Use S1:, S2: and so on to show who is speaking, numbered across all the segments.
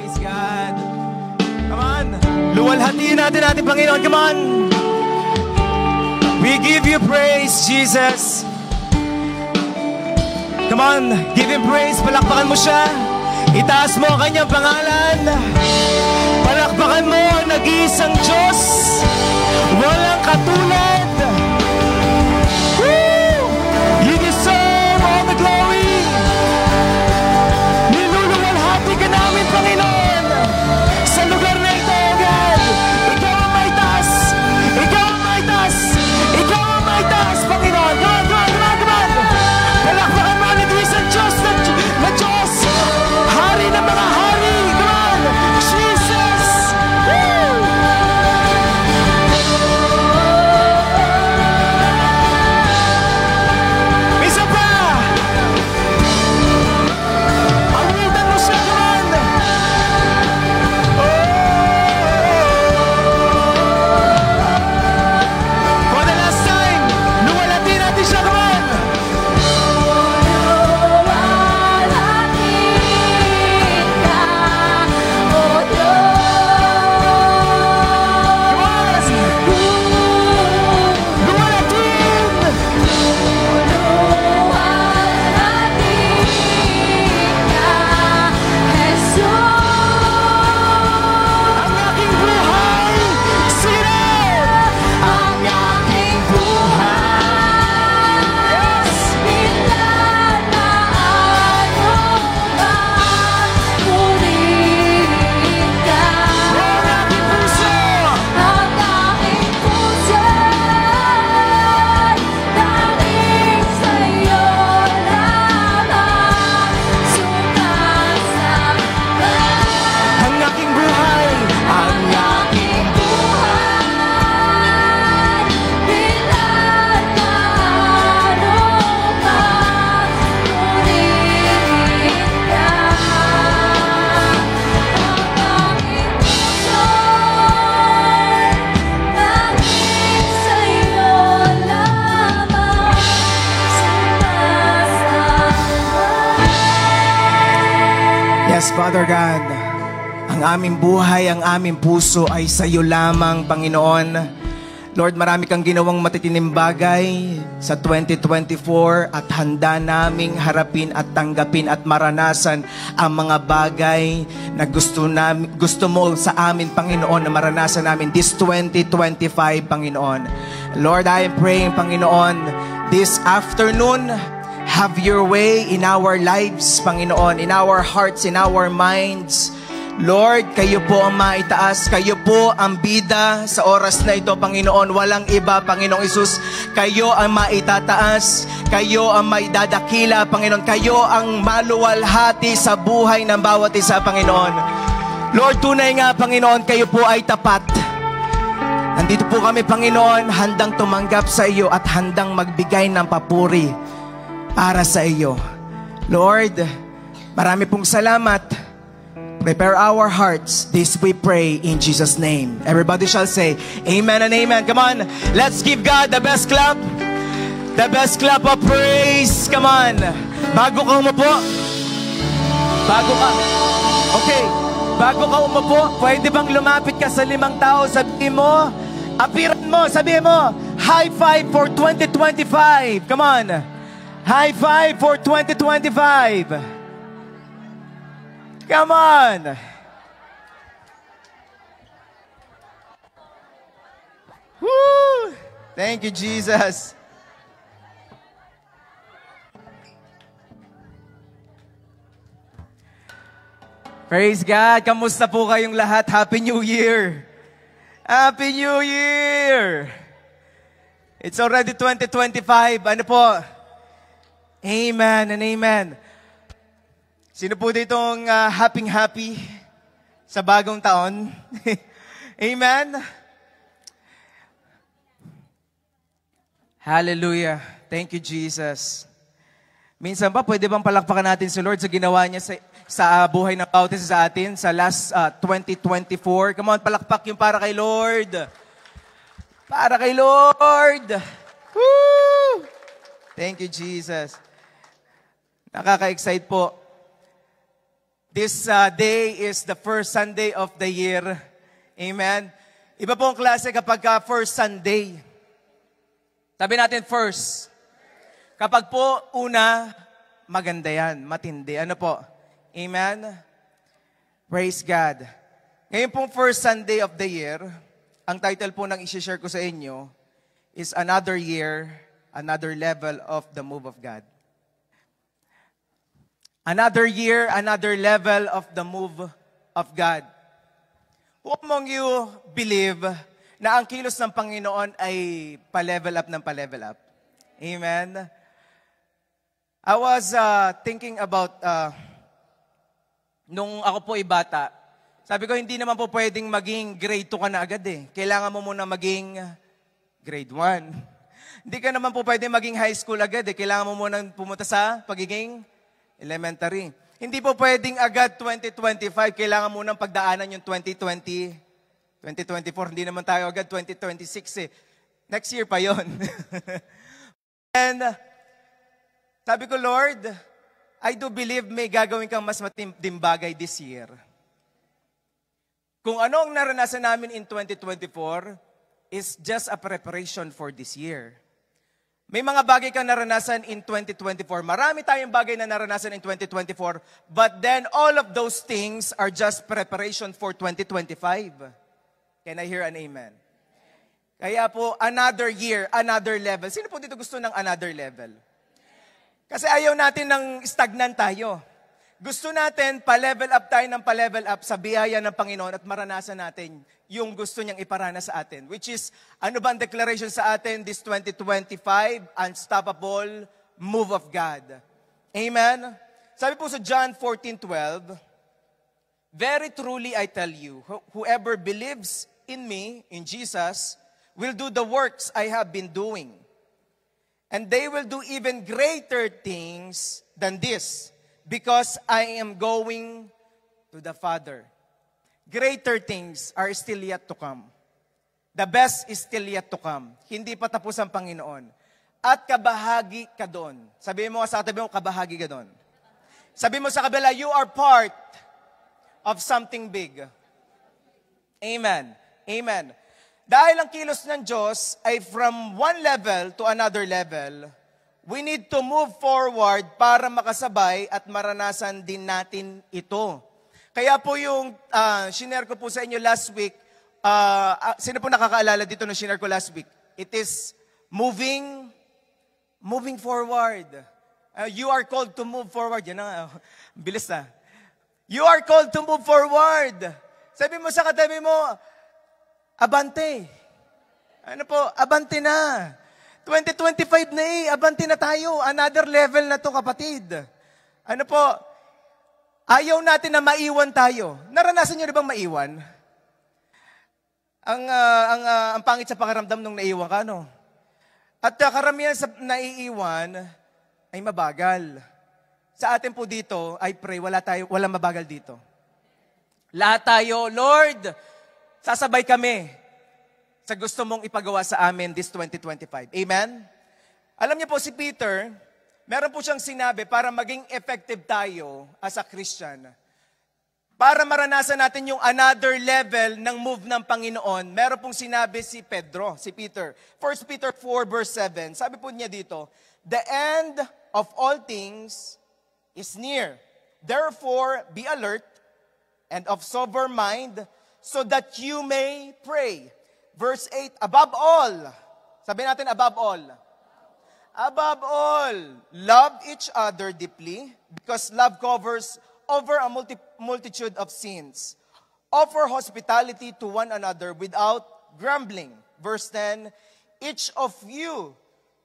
S1: Praise God. Come on. Luwalhatiin natin ating Panginoon. Come on. We give you praise, Jesus. Come on. Give Him praise. Palakpakan mo siya. Itaas mo ang kanyang pangalan. Palakpakan mo ang nag-iisang Diyos. Walang katulad. Woo! You deserve all the glory. Niluluwalhati ka namin, Panginoon. Sa lugar na ito, God. Ikaw ang may taas. Ikaw ang may taas. Ikaw ang may taas, Panginoon. Come on, come on, come on, come on. Palakpakan mo ang nag-iisang Diyos na Diyos. Hari ng mga hari. Come on. Jesus. Woo! Isa pa. Awitan mo siya. Come on. For the last time, luwalhatiin natin siya. Come on. Yes, Father God, ang aming buhay, ang aming puso ay sa iyo lamang, Panginoon. Lord, marami kang ginawang matitining bagay sa 2024 at handa naming harapin at tanggapin at maranasan ang mga bagay na gusto mo sa amin, Panginoon, na maranasan namin this 2025, Panginoon. Lord, I am praying, Panginoon, this afternoon, have your way in our lives, Panginoon, in our hearts, in our minds. Lord, kayo po ang maitaas, kayo po ang bida sa oras na ito, Panginoon. Walang iba, Panginoong Isus. Kayo ang maitataas, kayo ang maidadakila, Panginoon. Kayo ang maluwalhati sa buhay ng bawat isa, Panginoon. Lord, tunay nga, Panginoon, kayo po ay tapat. Nandito po kami, Panginoon, handang tumanggap sa iyo at handang magbigay ng papuri para sa iyo. Lord, marami pong salamat. Prepare our hearts. This we pray in Jesus' name. Everybody shall say, amen and amen. Come on, let's give God the best clap. The best clap of praise. Come on. Bago ka umupo. Okay. Bago ka umupo, pwede bang lumapit ka sa 5 tao? Sabihin mo, apiran mo, sabihin mo, high five for 2025. Come on. High five for 2025. Come on. Woo! Thank you, Jesus. Praise God. Kamusta po kayong lahat? Happy New Year. Happy New Year. It's already 2025. Ano po? Amen and amen. Sino po ditong happy sa bagong taon? Amen? Hallelujah. Thank you, Jesus. Minsan ba, pwede bang palakpakan natin si Lord sa ginawa niya sa buhay ng bawat isa sa atin sa last 2024? Come on, palakpak yung para kay Lord. Para kay Lord. Woo! Thank you, Jesus. Nakaka-excite po. This day is the first Sunday of the year. Amen. Iba po ang klase kapag first Sunday. Sabi natin first. Kapag po una, maganda yan, matindi. Ano po? Amen. Praise God. Ngayon pong first Sunday of the year, ang title po ng isi-share ko sa inyo is Another Year, Another Level of the Move of God. Another year, another level of the move of God. Who among you believe na ang kilos ng Panginoon ay pa-level up ng pa-level up? Amen. I was thinking about, nung ako po ay bata, sabi ko, hindi naman po pwedeng maging grade 2 ka na agad eh. Kailangan mo muna maging grade 1. Hindi ka naman po pwedeng maging high school agad eh. Kailangan mo muna pumunta sa pagiging elementary. Hindi po pwedeng agad 2025. Kailangan munang pagdaanan yung 2020, 2024. Hindi naman tayo agad 2026 eh. Next year pa yon. And sabi ko, Lord, I do believe may gagawin kang mas matinding bagay this year. Kung ano ang naranasan namin in 2024 is just a preparation for this year. May mga bagay kang naranasan in 2024. Marami tayong bagay na naranasan in 2024. But then all of those things are just preparation for 2025. Can I hear an amen? Kaya po, another year, another level. Sino po dito gusto ng another level? Kasi ayaw natin ng stagnant tayo. Gusto natin pa-level up tayo ng pa-level up sa biyaya ng Panginoon at maranasan natin yung gusto niyang iparana sa atin. Which is, ano ba ang declaration sa atin this 2025? Unstoppable move of God. Amen? Sabi po sa John 14:12, very truly I tell you, whoever believes in me, in Jesus, will do the works I have been doing. And they will do even greater things than this, because I am going to the Father. Greater things are still yet to come. The best is still yet to come. Hindi pa tapos ang Panginoon. At kabahagi ka doon. Sabihin mo sa katabi mo, kabahagi ka doon. Sabihin mo sa kabila, you are part of something big. Amen. Amen. Dahil ang kilos ng Diyos ay from one level to another level, we need to move forward para makasabay at maranasan din natin ito. Kaya po yung shinare ko po sa inyo last week, sino po nakakaalala dito nung shinare ko last week? It is moving forward. You are called to move forward. Yan na, bilis na. You are called to move forward. Sabi mo sa katabi mo, abante. Ano po? Abante na. 2025 na eh. Abante na tayo. Another level na to, kapatid. Ano po? Ayaw natin na maiwan tayo. Naranasan nyo rin bang maiwan? Ang pangit sa pakiramdam nung naiwan ka, no? At karamihan sa naiiwan ay mabagal. Sa atin po dito, I pray, walang mabagal dito. Lahat tayo, Lord, sasabay kami sa gusto mong ipagawa sa amin this 2025. Amen? Alam niyo po si Peter, meron po siyang sinabi para maging effective tayo as a Christian. Para maranasan natin yung another level ng move ng Panginoon, meron pong sinabi si Peter. 1 Peter 4 verse 7, sabi po niya dito, the end of all things is near. Therefore, be alert and of sober mind, so that you may pray. Verse 8, above all, sabi natin above all. Above all, love each other deeply, because love covers over a multitude of sins. Offer hospitality to one another without grumbling. Verse 10, each of you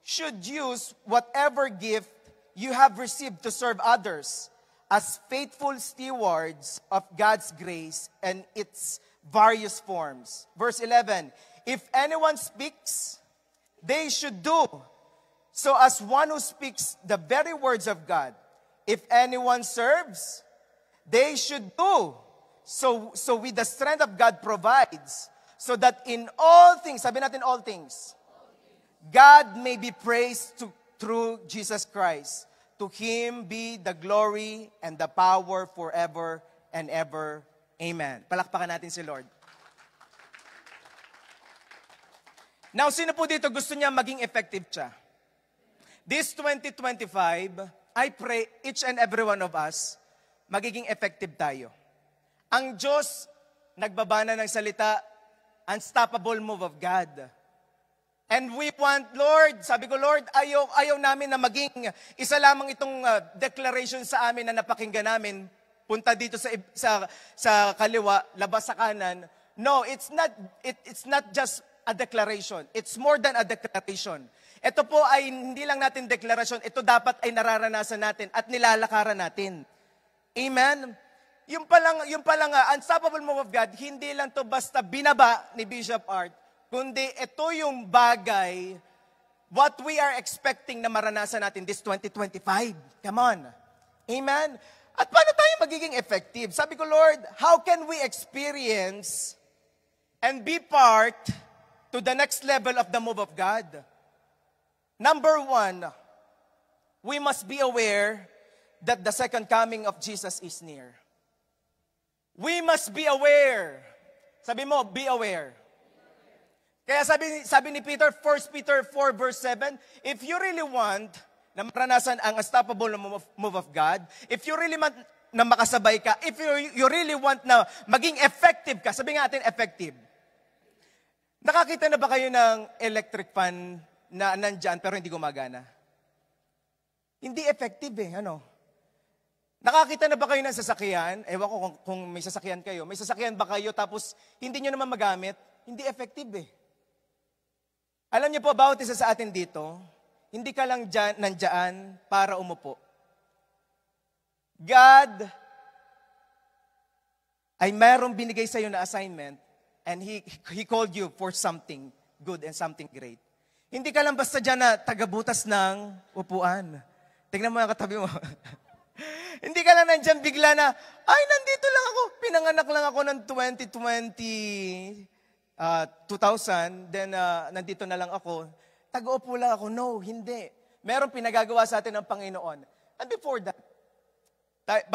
S1: should use whatever gift you have received to serve others as faithful stewards of God's grace and its various forms. Verse 11, if anyone speaks, they should do so as one who speaks the very words of God. If anyone serves, they should do so with the strength of God provides, so that in all things, sabi natin all things, God may be praised through Jesus Christ. To Him be the glory and the power forever and ever. Amen. Palakpakan natin si Lord. Now, sino po dito gusto niya maging effective siya? This 2025, I pray each and every one of us, magiging effective tayo. Ang Diyos, nagbabana ng salita, unstoppable move of God. And we want, Lord, sabi ko, Lord, ayaw namin na maging isa lamang itong declaration sa amin na napakinggan namin, punta dito sa kaliwa, labas sa kanan. No, it's not just a declaration. It's more than a declaration. Ito po ay hindi lang natin deklarasyon, ito dapat ay nararanasan natin at nilalakaran natin. Amen? Yung palang unstoppable move of God, hindi lang to basta binaba ni Bishop Art, kundi ito yung bagay, what we are expecting na maranasan natin this 2025. Come on. Amen? At paano tayo magiging effective? Sabi ko, Lord, how can we experience and be part to the next level of the move of God? Number one, we must be aware that the second coming of Jesus is near. We must be aware. Sabi mo, be aware. Kaya sabi ni Peter, 1 Peter 4 verse 7, if you really want na maranasan ang unstoppable move of God, if you really want na makasabay ka, if you really want na maging effective ka, sabi nga natin effective. Nakakita na ba kayo ng electric fan na nandyan pero hindi gumagana? Hindi effective ano? Nakakita na ba kayo ng sasakyan? Ewan ko kung may sasakyan kayo. May sasakyan ba kayo tapos hindi nyo naman magamit? Hindi effective Alam niyo po, bawat isa sa atin dito, hindi ka lang nandyan para umupo. God ay mayroong binigay sa iyo na assignment and He called you for something good and something great. Hindi ka lang basta dyan na tagabutas ng upuan. Tingnan mo yung katabi mo. Hindi ka lang nandyan bigla na, ay, nandito lang ako. Pinanganak lang ako ng 2000, then nandito na lang ako. Tag-uupo lang ako. No, hindi. Merong pinagagawa sa atin ng Panginoon. And before that,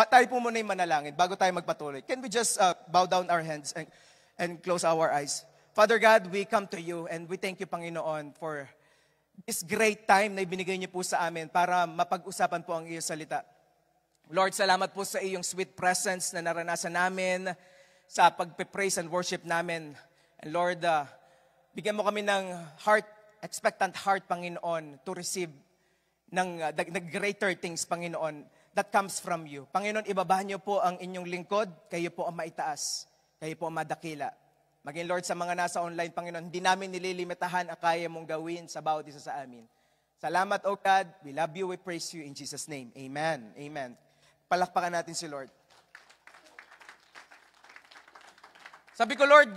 S1: tayo po muna yung manalangin bago tayo magpatuloy. Can we just bow down our hands and close our eyes? Father God, we come to you and we thank you, Panginoon, for this great time na ibinigay niyo po sa amin para mapag-usapan po ang iyong salita. Lord, salamat po sa iyong sweet presence na naranasan namin sa pagpe-praise and worship namin. And Lord, bigyan mo kami ng expectant heart, Panginoon, to receive the greater things, Panginoon, that comes from you. Panginoon, ibabahan niyo po ang inyong lingkod, kayo po ang maitaas, kayo po ang madakila. Maging Lord, sa mga nasa online, Panginoon, hindi namin nililimitahan ang kaya mong gawin sa bawat isa sa amin. Salamat, O God. We love you, we praise you in Jesus' name. Amen. Amen. Palakpakan natin si Lord. Sabi ko, Lord,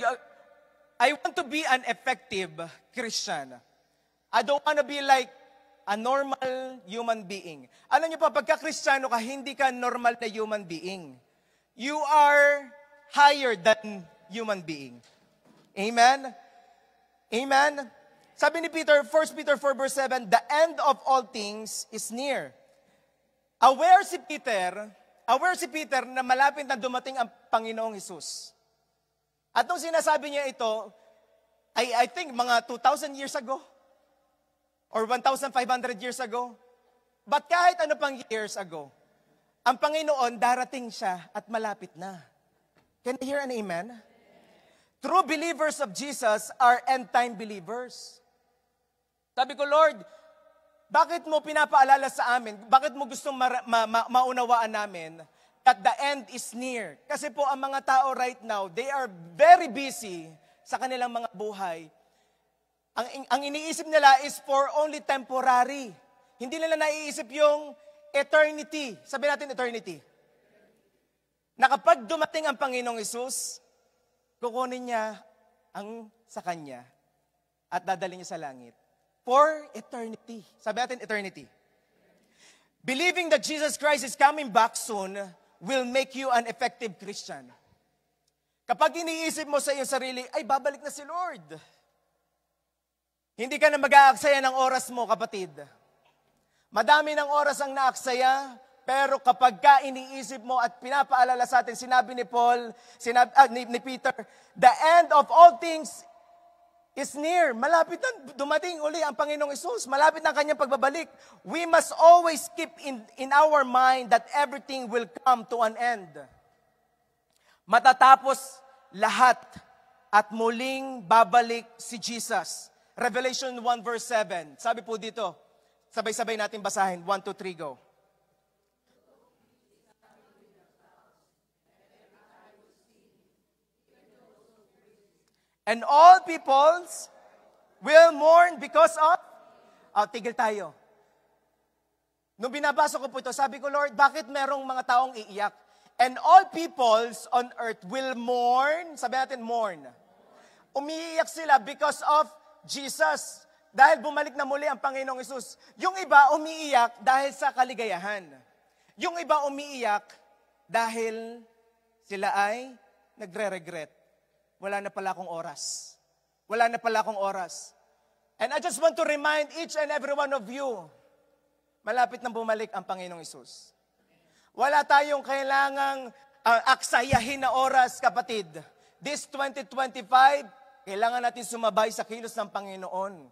S1: I want to be an effective Christian. I don't want to be like a normal human being. Alam niyo pa, pagka-Kristiyano ka, hindi ka normal na human being. You are higher than human being. Amen? Amen? Sabi ni Peter, 1 Peter 4 verse 7, the end of all things is near. Aware si Peter na malapit na dumating ang Panginoong Hesus. At nung sinasabi niya ito, I think mga 2,000 years ago, or 1,500 years ago, but kahit ano pang years ago, ang Panginoon darating siya at malapit na. Can you hear an amen? True believers of Jesus are end-time believers. Sabi ko, Lord, bakit mo pinapaalala sa amin? Bakit mo gustong maunawaan namin that the end is near? Kasi po ang mga tao right now, they are very busy sa kanilang mga buhay. Ang iniisip nila is for only temporary. Hindi nila naiisip yung eternity. Sabi natin eternity. Na kapag dumating ang Panginoong Hesus, kukunin niya ang sa Kanya at dadalhin niya sa langit. For eternity. Sabi natin eternity. Believing that Jesus Christ is coming back soon will make you an effective Christian. Kapag iniisip mo sa iyong sarili, ay babalik na si Lord. Hindi ka na mag-aaksaya ng oras mo, kapatid. Madami ng oras ang naaksaya, pero kapag ka iniisip mo at pinapaalala sa atin, sinabi ni Paul, ni Peter, the end of all things is near. Malapit na dumating uli ang Panginoong Hesus. Malapit na ang kanyang pagbabalik. We must always keep in our mind that everything will come to an end. Matatapos lahat at muling babalik si Jesus. Revelation 1 verse 7. Sabi po dito, sabay-sabay natin basahin. 1, 2, 3, go. And all peoples will mourn because of... tigil tayo. Nung binabasa ko po ito, sabi ko, Lord, bakit merong mga taong iiyak? And all peoples on earth will mourn. Sabi natin, mourn. Umiiyak sila because of Jesus. Dahil bumalik na muli ang Panginoong Hesus. Yung iba umiiyak dahil sa kaligayahan. Yung iba umiiyak dahil sila ay nagre-regret. Wala na pala akong oras. Wala na pala akong oras. And I just want to remind each and every one of you, malapit na bumalik ang Panginoong Hesus. Wala tayong kailangang aksayahin na oras, kapatid. This 2025, kailangan natin sumabay sa kilos ng Panginoon.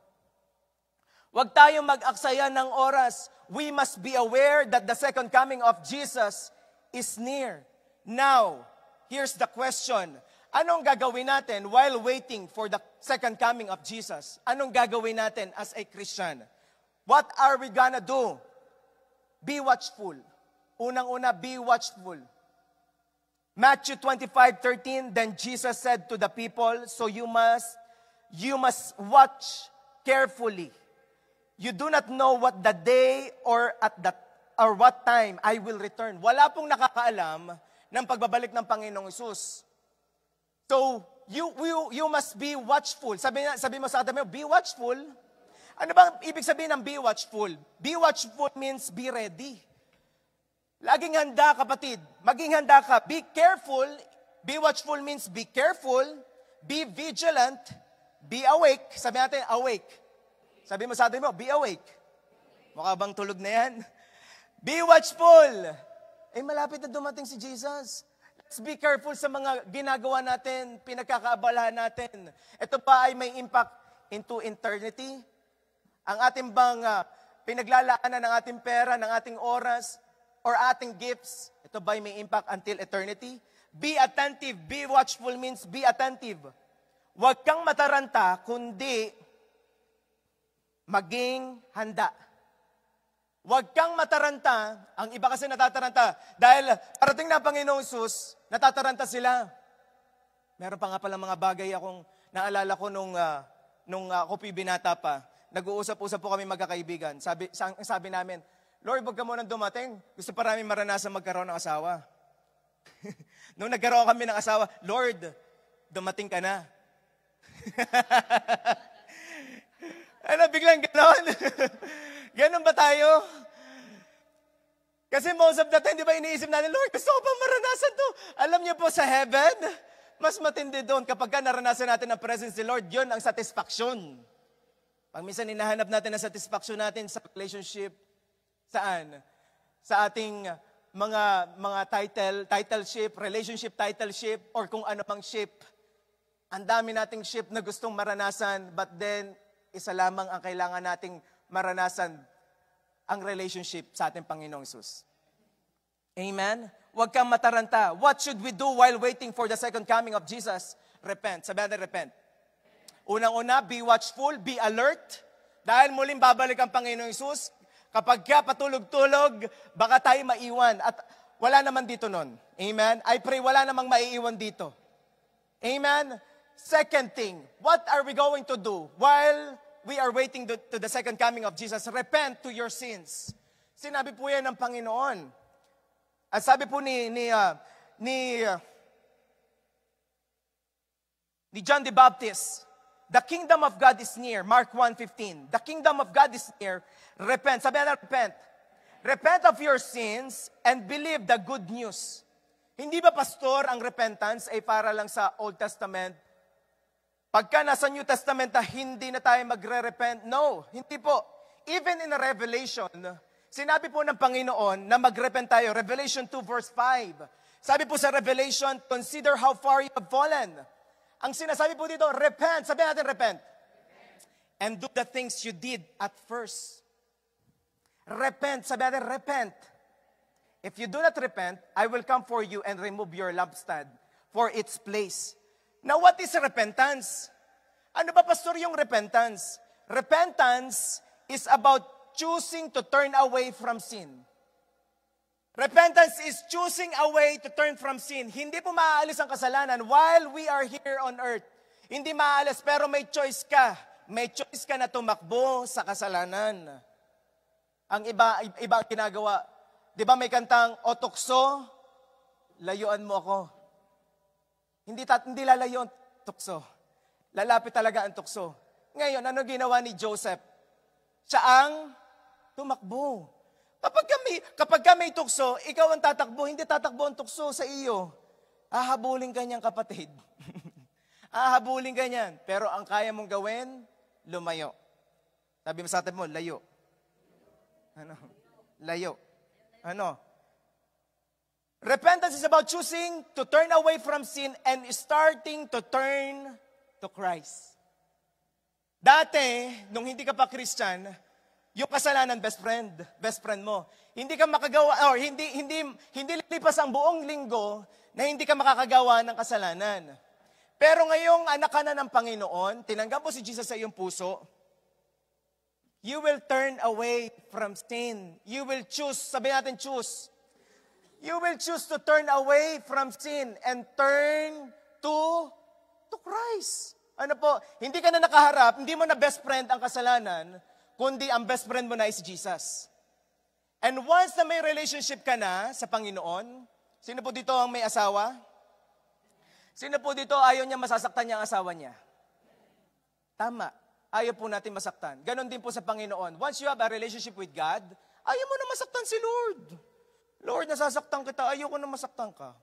S1: Huwag tayong mag-aksaya ng oras. We must be aware that the second coming of Jesus is near. Now, here's the question. Anong gagawin natin while waiting for the second coming of Jesus? Anong gagawin natin as a Christian? What are we gonna do? Be watchful. Unang-una, be watchful. Matthew 25:13, then Jesus said to the people, so you must watch carefully. You do not know what the day or what time I will return. Wala pong nakakaalam ng pagbabalik ng Panginoong Hesus. So, you must be watchful. Sabi mo sa katabi mo, be watchful. Ano bang ibig sabihin ng be watchful? Be watchful means be ready. Laging handa, kapatid. Maging handa ka. Be careful. Be watchful means be careful. Be vigilant. Be awake. Sabi natin, awake. Sabi mo sa atin mo, be awake. Mukha bang tulog na yan? Be watchful. Malapit na dumating si Jesus. Let's be careful sa mga ginagawa natin, pinagkakaabalahan natin. Ito ba ay may impact into eternity? Ang ating bang pinaglalaanan ng ating pera, ng ating oras, or ating gifts, ito ba ay may impact until eternity? Be attentive. Be watchful means be attentive. Huwag kang mataranta, kundi maging handa. Huwag kang mataranta. Ang iba kasi natataranta. Dahil parating na ang Panginoong Hesus, natataranta sila. Meron pa nga pala mga bagay akong naalala ko nung ako binata pa. Nag-uusap-usap po kami magkakaibigan. Sabi namin, Lord, wag ka munang dumating. Gusto pa namin maranasan magkaroon ng asawa. Nung nagkaroon kami ng asawa, Lord, dumating ka na. Biglang ganon. Ganon ba tayo? Kasi most of the time, di ba iniisip natin, Lord, gusto ko pa maranasan to. Alam niyo po sa heaven, mas matindi doon. Kapag ka naranasan natin ang presence ni Lord, yun ang satisfaction. Pag minsan hinahanap natin ang satisfaction natin sa relationship, saan? Sa ating mga titleship, relationship titleship, or kung ano pang ship. Ang dami nating ship na gustong maranasan, but then, isa lamang ang kailangan nating maranasan, ang relationship sa ating Panginoong Hesus. Amen? Huwag kang mataranta. What should we do while waiting for the second coming of Jesus? Repent. Sabi natin, repent. Unang-una, be watchful, be alert. Dahil muling babalik ang Panginoong Hesus, kapag ka patulog-tulog, baka tayo maiwan. At wala naman dito nun. Amen? I pray wala namang maiiwan dito. Amen? Second thing, what are we going to do while we are waiting to the second coming of Jesus? Repent to your sins. Sinabi po yan ng Panginoon. At sabi po ni John the Baptist, the kingdom of God is near. Mark 1:15. The kingdom of God is near. Repent. Sabi na, repent. Repent of your sins and believe the good news. Hindi ba, pastor, ang repentance ay para lang sa Old Testament? Pagka nasa New Testament, hindi na tayo magre-repent? No, hindi po. even in Revelation, sinabi po ng Panginoon na mag-repent tayo. Revelation 2 verse 5. Sabi po sa Revelation, consider how far you have fallen. Ang sinasabi po dito, repent. Sabi natin, repent. And do the things you did at first. Repent. Sabi natin, repent. If you do not repent, I will come for you and remove your lampstand for its place. Now, what is repentance? Ano ba, pastor, yung repentance? Repentance is about choosing to turn away from sin. Repentance is choosing a way to turn from sin. Hindi po maaalis ang kasalanan while we are here on earth. Hindi maaalis, pero may choice ka. May choice ka na tumakbo sa kasalanan. Ang iba ang ginagawa. Di ba may kantang, o tukso, layuan mo ako. Hindi lalayo ang tukso. Lalapit talaga ang tukso. Ngayon, ano ginawa ni Joseph? Siya ang tumakbo. Kapag ka may tukso, ikaw ang tatakbo, hindi tatakbo ang tukso sa iyo. Ahabulin ka niyang kapatid. Ahabulin ka niyan. Pero ang kaya mong gawin, lumayo. Sabi mo sa atin mo, layo. Ano? Layo. Ano? Repentance is about choosing to turn away from sin and starting to turn to Christ. Dati, nung hindi ka pa Christian, yung kasalanan, best friend mo. Hindi ka makagawa, or hindi lilipas ang buong linggo na hindi ka makakagawa ng kasalanan. Pero ngayong anak ka na ng Panginoon, tinanggap mo si Jesus sa iyong puso, you will turn away from sin. You will choose, sabi natin choose. You will choose to turn away from sin and turn to Christ. Ano po, hindi ka na nakaharap, hindi mo na best friend ang kasalanan, kundi ang best friend mo na is Jesus. And once na may relationship ka na sa Panginoon, sino po dito ang may asawa? Sino po dito ayaw niya masasaktan niya ang asawa niya? Tama. Ayaw po natin masaktan. Ganon din po sa Panginoon. Once you have a relationship with God, ayaw mo na masaktan si Lord. Lord, nasasaktan kita, ayoko na masaktan ka.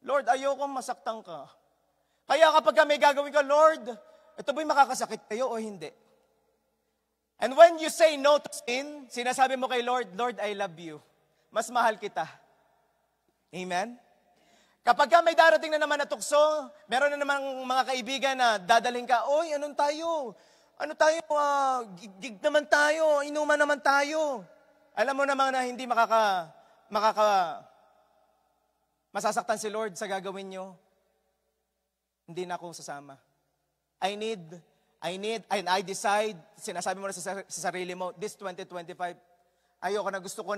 S1: Lord, ayoko masaktan ka. Kaya kapag may gagawin ka, Lord, ito ba'y makakasakit kayo o hindi? And when you say no to sin, sinasabi mo kay Lord, Lord, I love you. Mas mahal kita. Amen? Kapag may darating na naman na tukso, meron na namang mga kaibigan na dadaling ka, oy, anong tayo? Ano tayo? Gig naman tayo, inuman naman tayo. Alam mo naman na hindi masasaktan si Lord sa gagawin nyo. Hindi na ako sasama. I decide, sinasabi mo na sa sarili mo, this 2025, ayoko na, gusto ko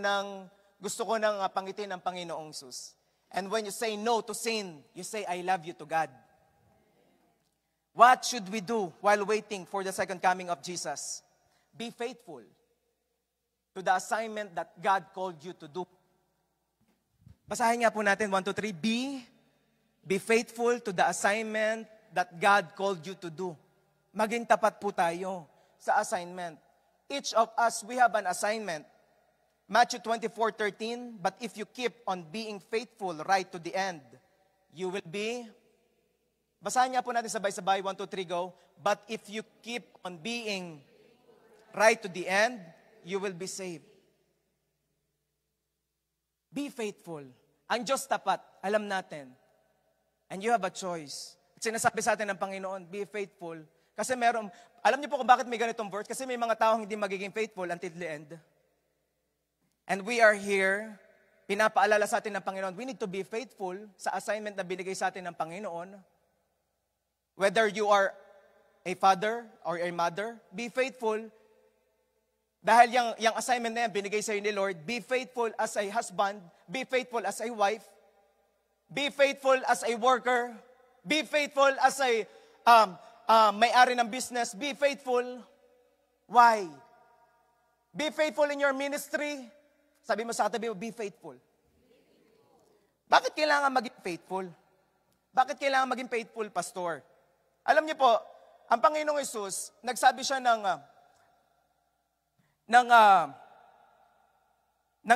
S1: nang pangitin ang Panginoong Sus. And when you say no to sin, you say, I love you to God. What should we do while waiting for the second coming of Jesus? Be faithful to the assignment that God called you to do. Basahin nga po natin, 1, 2, 3. Be faithful to the assignment that God called you to do. Maging tapat po tayo sa assignment. Each of us, we have an assignment. Matthew 24:13, but if you keep on being faithful right to the end, you will be... Basahin nga po natin sabay-sabay, 1, 2, 3, go. But if you keep on being right to the end, you will be saved. Be faithful. Ang Diyos tapat, alam natin. And you have a choice. At sinasabi sa atin ng Panginoon, be faithful. Kasi alam niyo po kung bakit may ganitong verse? Kasi may mga taong hindi magiging faithful until the end. And we are here, pinapaalala sa atin ng Panginoon, we need to be faithful sa assignment na binigay sa atin ng Panginoon. Whether you are a father or a mother, be faithful. Dahil yung assignment na yan, binigay sa iyo ni Lord, be faithful as a husband, be faithful as a wife, be faithful as a worker, be faithful as a may-ari ng business, be faithful. Why? Be faithful in your ministry. Sabi mo sa katabi mo, be faithful. Bakit kailangan maging faithful? Bakit kailangan maging faithful, pastor? Alam niyo po, ang Panginoong Hesus, nagsabi siya ng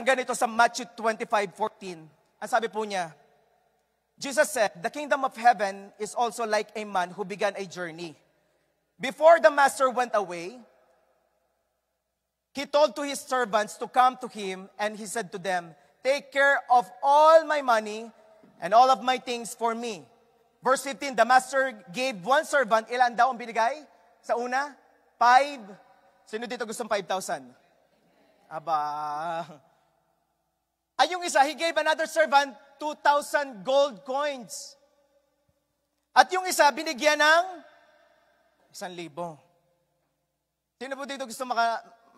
S1: ganito sa Matthew 25:14. Ang sabi po niya, Jesus said, the kingdom of heaven is also like a man who began a journey. Before the master went away, he told to his servants to come to him, and he said to them, take care of all my money and all of my things for me. Verse 15, the master gave one servant, ilan daw ang binigay? Sa una? 5. Sino dito gustong 5,000? Aba. Ay, yung isa, he gave another servant 2,000 gold coins. At yung isa, binigyan ng 1,000. Sino po dito gusto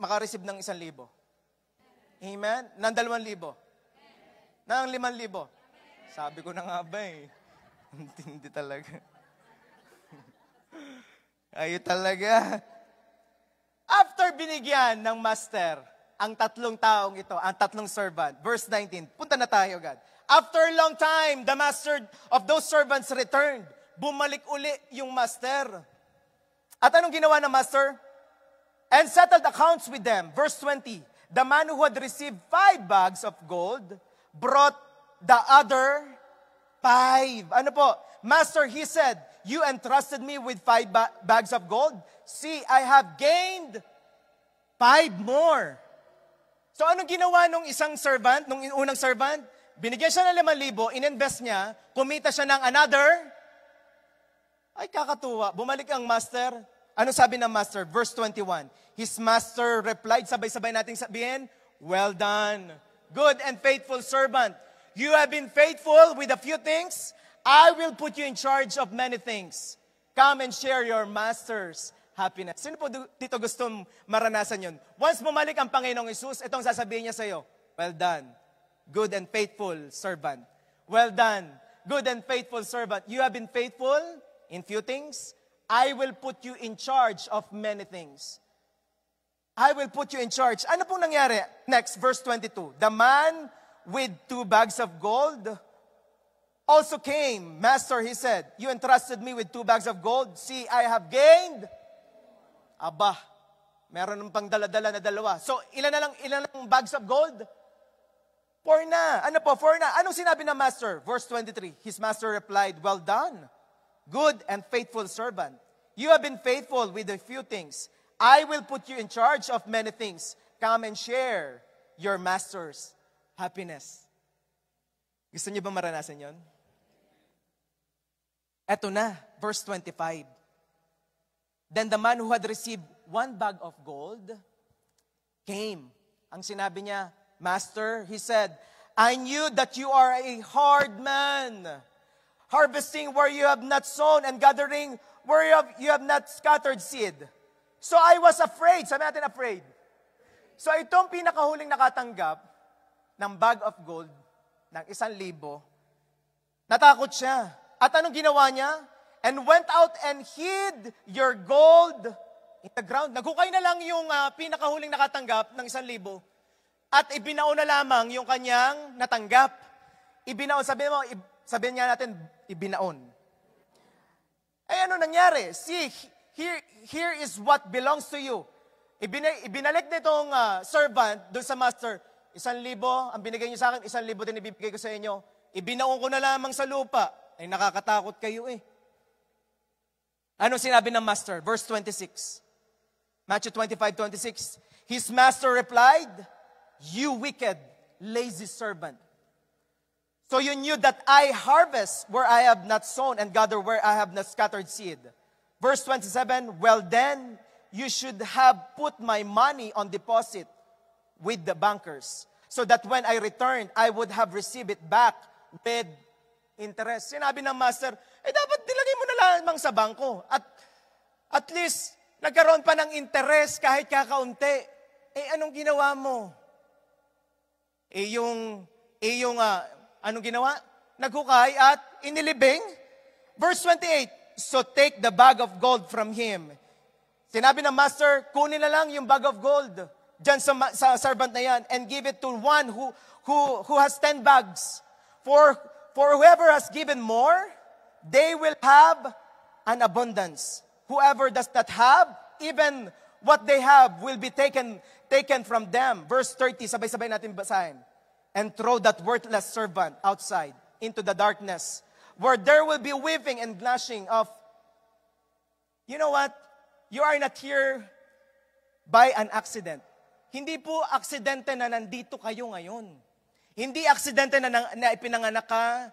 S1: maka-receive ng 1,000? Amen? Ng 2,000? Ng 5,000? Sabi ko na nga ba eh. Hindi talaga. Ayun talaga. After binigyan ng master, ang 3 taong ito, ang 3 servant. Verse 19, punta na tayo agad. After a long time, the master of those servants returned. Bumalik uli yung master. At anong ginawa ng master? And settled accounts with them. Verse 20, the man who had received 5 bags of gold brought the other 5. Ano po? Master, he said, you entrusted me with 5 bags of gold. See, I have gained 5 more. So anong ginawa nung isang servant, nung unang servant? Binigyan siya ng 5,000, ininvest niya, kumita siya ng another. Ay, kakatuwa. Bumalik ang master. Ano sabi ng master? Verse 21. His master replied, sabay-sabay nating sabihin, well done, good and faithful servant. You have been faithful with a few things. I will put you in charge of many things. Come and share your master's happiness. Sino po dito gusto maranasan yun? Once bumalik ang Panginoong Hesus, itong sasabihin niya sa iyo, well done, good and faithful servant. Well done, good and faithful servant. You have been faithful in few things. I will put you in charge of many things. I will put you in charge. Ano pong nangyari? Next, verse 22. The man with 2 bags of gold also came. Master, he said, you entrusted me with 2 bags of gold. See, I have gained. Aba, meron ng pang dala-dala na 2. So, ilan lang bags of gold? 4 na. Ano po? 4 na. Anong sinabi ng master? Verse 23. His master replied, well done, good and faithful servant. You have been faithful with a few things. I will put you in charge of many things. Come and share your master's happiness. Gusto niyo ba maranasan yon? Eto na, verse 25. Then the man who had received 1 bag of gold came. Ang sinabi niya, Master, he said, I knew that you are a hard man, harvesting where you have not sown and gathering where you have not scattered seed. So I was afraid. Sabi natin afraid. So itong pinakahuling nakatanggap ng bag of gold ng 1,000, natakot siya. At anong ginawa niya? And went out and hid your gold in the ground. Naghukay na lang yung pinakahuling nakatanggap ng 1,000 at ibinaon na lamang yung kanyang natanggap. Ibinaon, sabihin nga natin, ibinaon. Eh ano nangyari? See, here is what belongs to you. Ibinalik nitong servant doon sa master, 1,000, ang binigay niyo sa akin, 1,000 din ibibigay ko sa inyo. Ibinaon ko na lamang sa lupa. Ay nakakatakot kayo eh. Ano sinabi ng master? Verse 26. Matthew 25:26. His master replied, you wicked, lazy servant. So you knew that I harvest where I have not sown and gather where I have not scattered seed. Verse 27, well then, you should have put my money on deposit with the bankers, so that when I returned, I would have received it back with interest. Sinabi ng master, dapat dilagay mo na lamang sa bangko. At least, nagkaroon pa ng interest kahit kakaunti. Anong ginawa mo? Anong ginawa? Naghukay at inilibing. Verse 28, so take the bag of gold from him. Sinabi ng master, kunin na lang yung bag of gold dyan sa servant na yan and give it to one who has 10 bags. For whoever has given more, they will have an abundance. Whoever does not have, even what they have will be taken from them. Verse 30, sabay-sabay natin basahin. And throw that worthless servant outside into the darkness, where there will be weeping and gnashing of. You know what? You are not here by an accident. hindi po aksidente na nandito kayo ngayon. Hindi aksidente na ipinanganak ka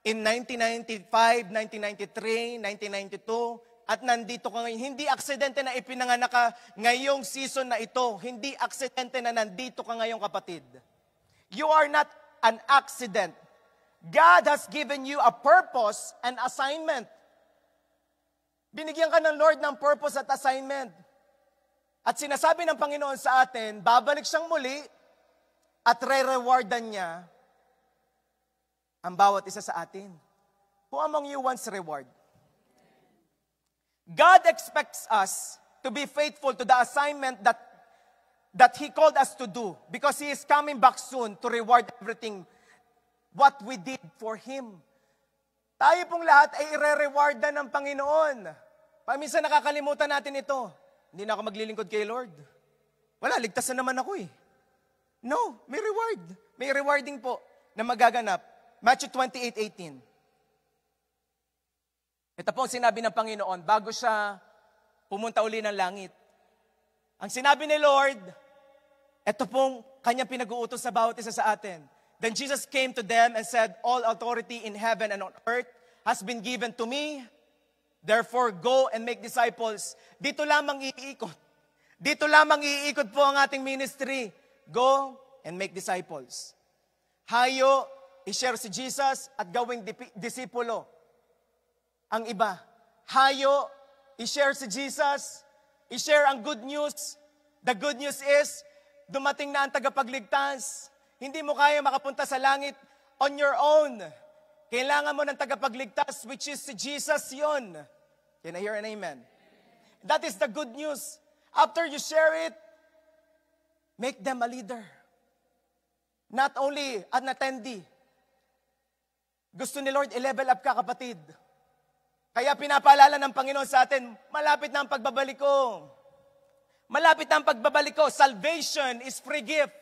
S1: in 1995, 1993, 1992, at nandito ka ngayon. Hindi aksidente na ipinanganak ka ngayong season na ito. Hindi aksidente na nandito ka ngayong kapatid. You are not an accident. God has given you a purpose and assignment. Binigyan ka ng Lord ng purpose at assignment. At sinasabi ng Panginoon sa atin, babalik siyang muli at re-rewardan niya ang bawat isa sa atin. Who among you wants reward? God expects us to be faithful to the assignment that He called us to do because He is coming back soon to reward everything what we did for Him. Tayo pong lahat ay ire-rewardan ng Panginoon. Paminsan nakakalimutan natin ito. Hindi na ako maglilingkod kay Lord. Wala, ligtas na naman ako eh. No, may reward. May rewarding po na magaganap. Matthew 28:18. Ito po ang sinabi ng Panginoon bago siya pumunta uli ng langit. Ang sinabi ni Lord, ito pong kanyang pinag-uutos sa bawat isa sa atin. Then Jesus came to them and said, all authority in heaven and on earth has been given to me. Therefore, go and make disciples. Dito lamang iikot. Dito lamang iikot po ang ating ministry. Go and make disciples. Hayo, i-share si Jesus at gawing disipulo. Ang iba. Hayo, i-share si Jesus, i-share ang good news. The good news is, dumating na ang tagapagligtas. Hindi mo kaya makapunta sa langit on your own. Kailangan mo ng tagapagligtas, which is si Jesus yon. Can I hear an amen? That is the good news. After you share it, make them a leader. Not only an attendee. Gusto ni Lord, i-level up ka, kapatid. Kaya pinapaalala ng Panginoon sa atin, malapit na ang pagbabalik ko. Malapit na ang pagbabalik ko. Salvation is free gift.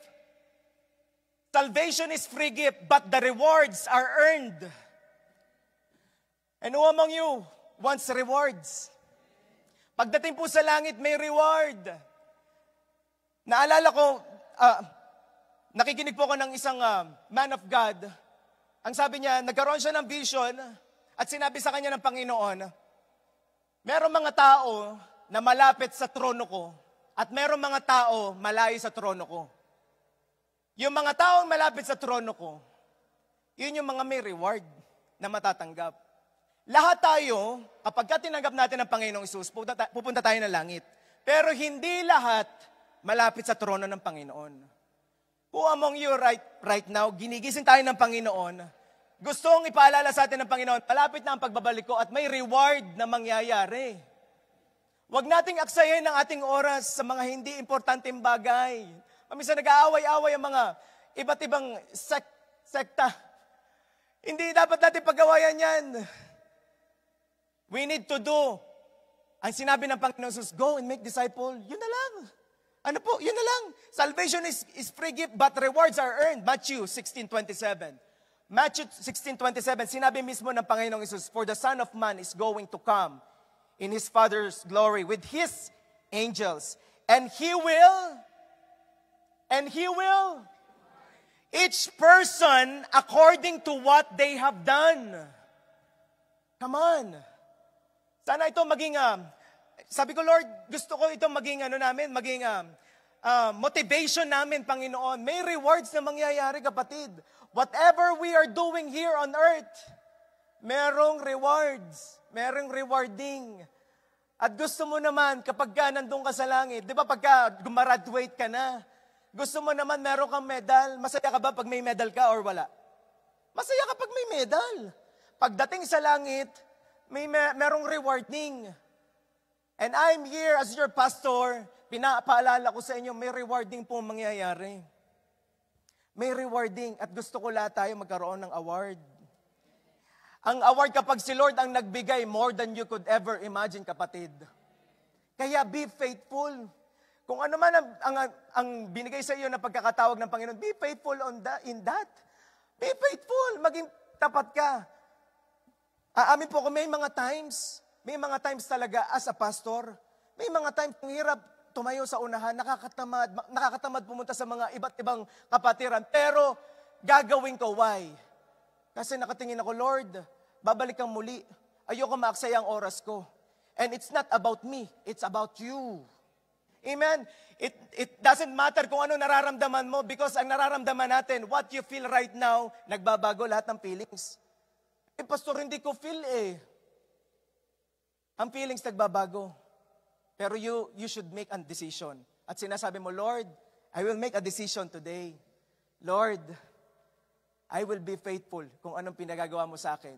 S1: Salvation is free gift, but the rewards are earned. And who among you wants rewards? Pagdating po sa langit, may reward. Naalala ko, nakikinig po ako ng isang man of God. Ang sabi niya, nagkaroon siya ng vision at sinabi sa kanya ng Panginoon, merong mga tao na malapit sa trono ko at merong mga tao malayo sa trono ko. Yung mga taong malapit sa trono ko, yun yung mga may reward na matatanggap. Lahat tayo, kapag tinanggap natin ang Panginoong Isus, pupunta tayo ng langit. Pero hindi lahat malapit sa trono ng Panginoon. Who among you right now, ginigising tayo ng Panginoon, gustong ipaalala sa atin ng Panginoon, malapit na ang pagbabalik ko at may reward na mangyayari. Huwag nating aksayin ang ating oras sa mga hindi importanteng bagay. Minsan nag-aaway-aaway ang mga iba't ibang sekta. Hindi dapat natin pagawayan yan. We need to do. Ang sinabi ng Panginoon Jesus, go and make disciple. Yun na lang. Ano po? Yun na lang. Salvation is free gift, but rewards are earned. Matthew 16:27. Matthew 16:27, sinabi mismo ng Panginoong Jesus, for the Son of Man is going to come in His Father's glory with His angels. And He will each person according to what they have done. Come on. Sana ito maging, sabi ko, Lord, gusto ko ito maging, maging motivation namin, Panginoon. May rewards na mangyayari, kapatid. Whatever we are doing here on earth, merong rewards. Merong rewarding. At gusto mo naman, kapag nandun ka sa langit, di ba pagka gumaraduate ka na, gusto mo naman meron kang medal. Masaya ka ba pag may medal ka or wala? Masaya ka pag may medal. Pagdating sa langit, merong rewarding. And I'm here as your pastor, pinapaalala ko sa inyo, may rewarding po mangyayari. May rewarding at gusto ko lahat tayo magkaroon ng award. Ang award kapag si Lord ang nagbigay, more than you could ever imagine, kapatid. Kaya be faithful. Kung ano man ang binigay sa iyo na pagkakatawag ng Panginoon, be faithful in that. Be faithful. Maging tapat ka. Aamin po ako, may mga times talaga as a pastor, may mga times ang hirap tumayo sa unahan, nakakatamad pumunta sa mga iba't ibang kapatiran. Pero gagawin ko, why? Kasi nakatingin ako, Lord, babalik kang muli. Ayoko maaksaya ang oras ko. And it's not about me, it's about you. Amen? It doesn't matter kung ano nararamdaman mo because ang nararamdaman natin, what you feel right now, nagbabago lahat ng feelings. Pastor, hindi ko feel Ang feelings nagbabago. Pero you should make a decision. At sinasabi mo, Lord, I will make a decision today. Lord, I will be faithful kung anong pinagagawa mo sa akin.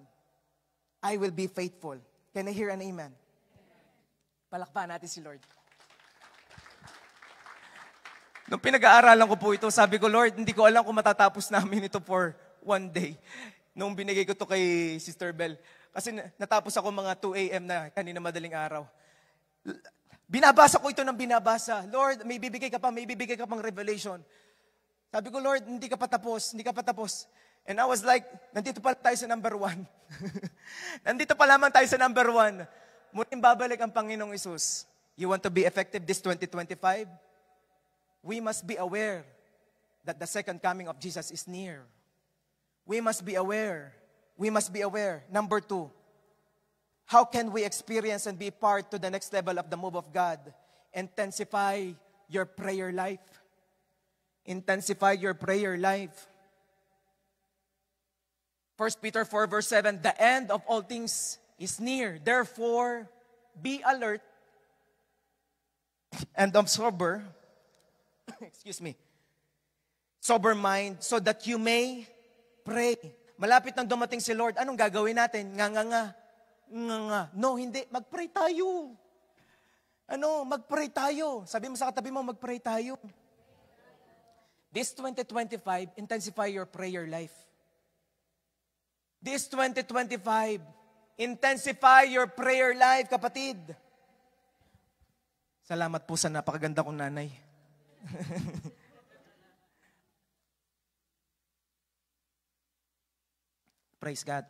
S1: I will be faithful. Can I hear an amen? Palakpakan natin si Lord. Nung pinag-aaralan ko po ito, sabi ko, Lord, hindi ko alam kung matatapos namin ito for one day. Nung binigay ko to kay Sister Bell. Kasi natapos ako mga 2 a.m. na kanina madaling araw. Binabasa ko ito ng binabasa. Lord, may bibigay ka pang revelation. Sabi ko, Lord, hindi ka pa tapos. And I was like, nandito pala tayo sa number 1. Nandito pa lamang tayo sa number 1. Muling babalik ang Panginoong Isus. You want to be effective this 2025? We must be aware that the second coming of Jesus is near. We must be aware. Number 2, how can we experience and be part to the next level of the move of God? Intensify your prayer life. Intensify your prayer life. 1 Peter 4 verse 7, the end of all things is near. Therefore, be alert and sober. Sober mind so that you may pray. Malapit nang dumating si Lord, anong gagawin natin? Nga. No, hindi. Mag-pray tayo. Mag-pray tayo. Sabi mo sa katabi mo, mag-pray tayo. This 2025, intensify your prayer life. This 2025, intensify your prayer life, kapatid. Salamat po sa napakaganda kong nanay. Praise God.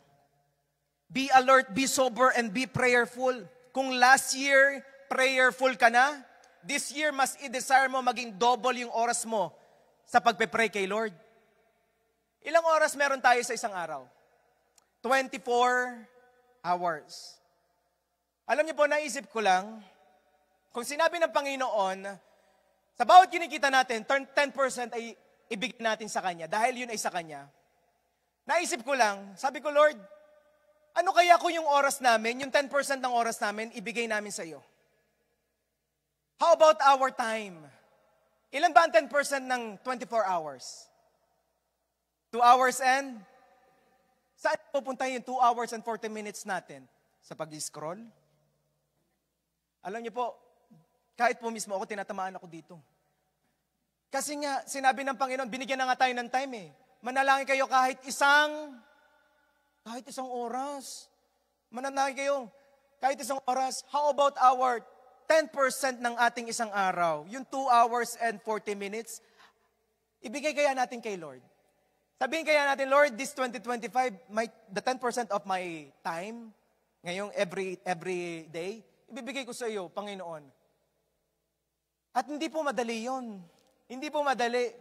S1: Be alert, be sober, and be prayerful. Kung last year, prayerful ka na, this year, mas i-desire mo maging double yung oras mo sa pagpe-pray kay Lord. Ilang oras meron tayo sa isang araw? 24 hours. Alam niyo po, naisip ko lang, kung sinabi ng Panginoon, sa bawat kinikita natin, 10% ay ibigay natin sa Kanya dahil yun ay sa Kanya. Naisip ko lang, sabi ko, Lord, ano kaya kung yung oras namin, yung 10% ng oras namin, ibigay namin sa iyo? How about our time? Ilan ba ang 10% ng 24 hours? 2 hours and? Saan pupunta yung 2 hours and 40 minutes natin? Sa pag-scroll? Alam niyo po, kahit po mismo ako, tinatamaan ako dito. Kasi nga, sinabi ng Panginoon, binigyan na nga tayo ng time Manalangin kayo kahit isang oras. Manalangin kayo kahit isang oras. How about our 10% ng ating isang araw? Yung 2 hours and 40 minutes, ibigay kaya natin kay Lord. Sabihin kaya natin, Lord, this 2025, the 10% of my time, ngayong every day, ibibigay ko sa iyo, Panginoon. At hindi po madali yun. Hindi po madali.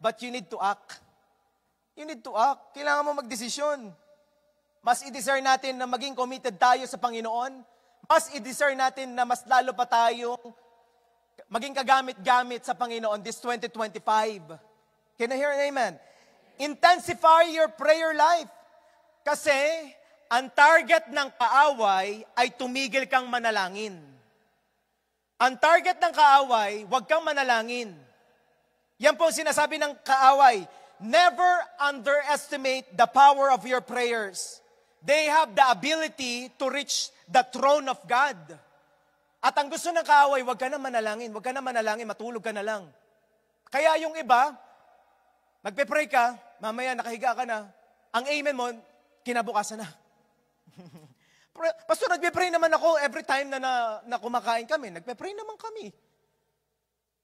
S1: But you need to act. You need to act. Kailangan mo magdesisyon. Mas i-desire natin na maging committed tayo sa Panginoon. Mas i-desire natin na mas lalo pa tayong maging kagamit-gamit sa Panginoon this 2025. Can I hear an amen? Intensify your prayer life. Kasi ang target ng kaaway ay tumigil kang manalangin. Ang target ng kaaway, huwag kang manalangin. Yan po ang sinasabi ng kaaway. Never underestimate the power of your prayers. They have the ability to reach the throne of God. At ang gusto ng kaaway, huwag ka na manalangin, matulog ka na lang. Kaya yung iba, magpe-pray ka, mamaya nakahiga ka na, ang amen mo, kinabukasan na. Pastor, nagpe-pray naman ako every time na kumakain kami. Nagpe-pray naman kami.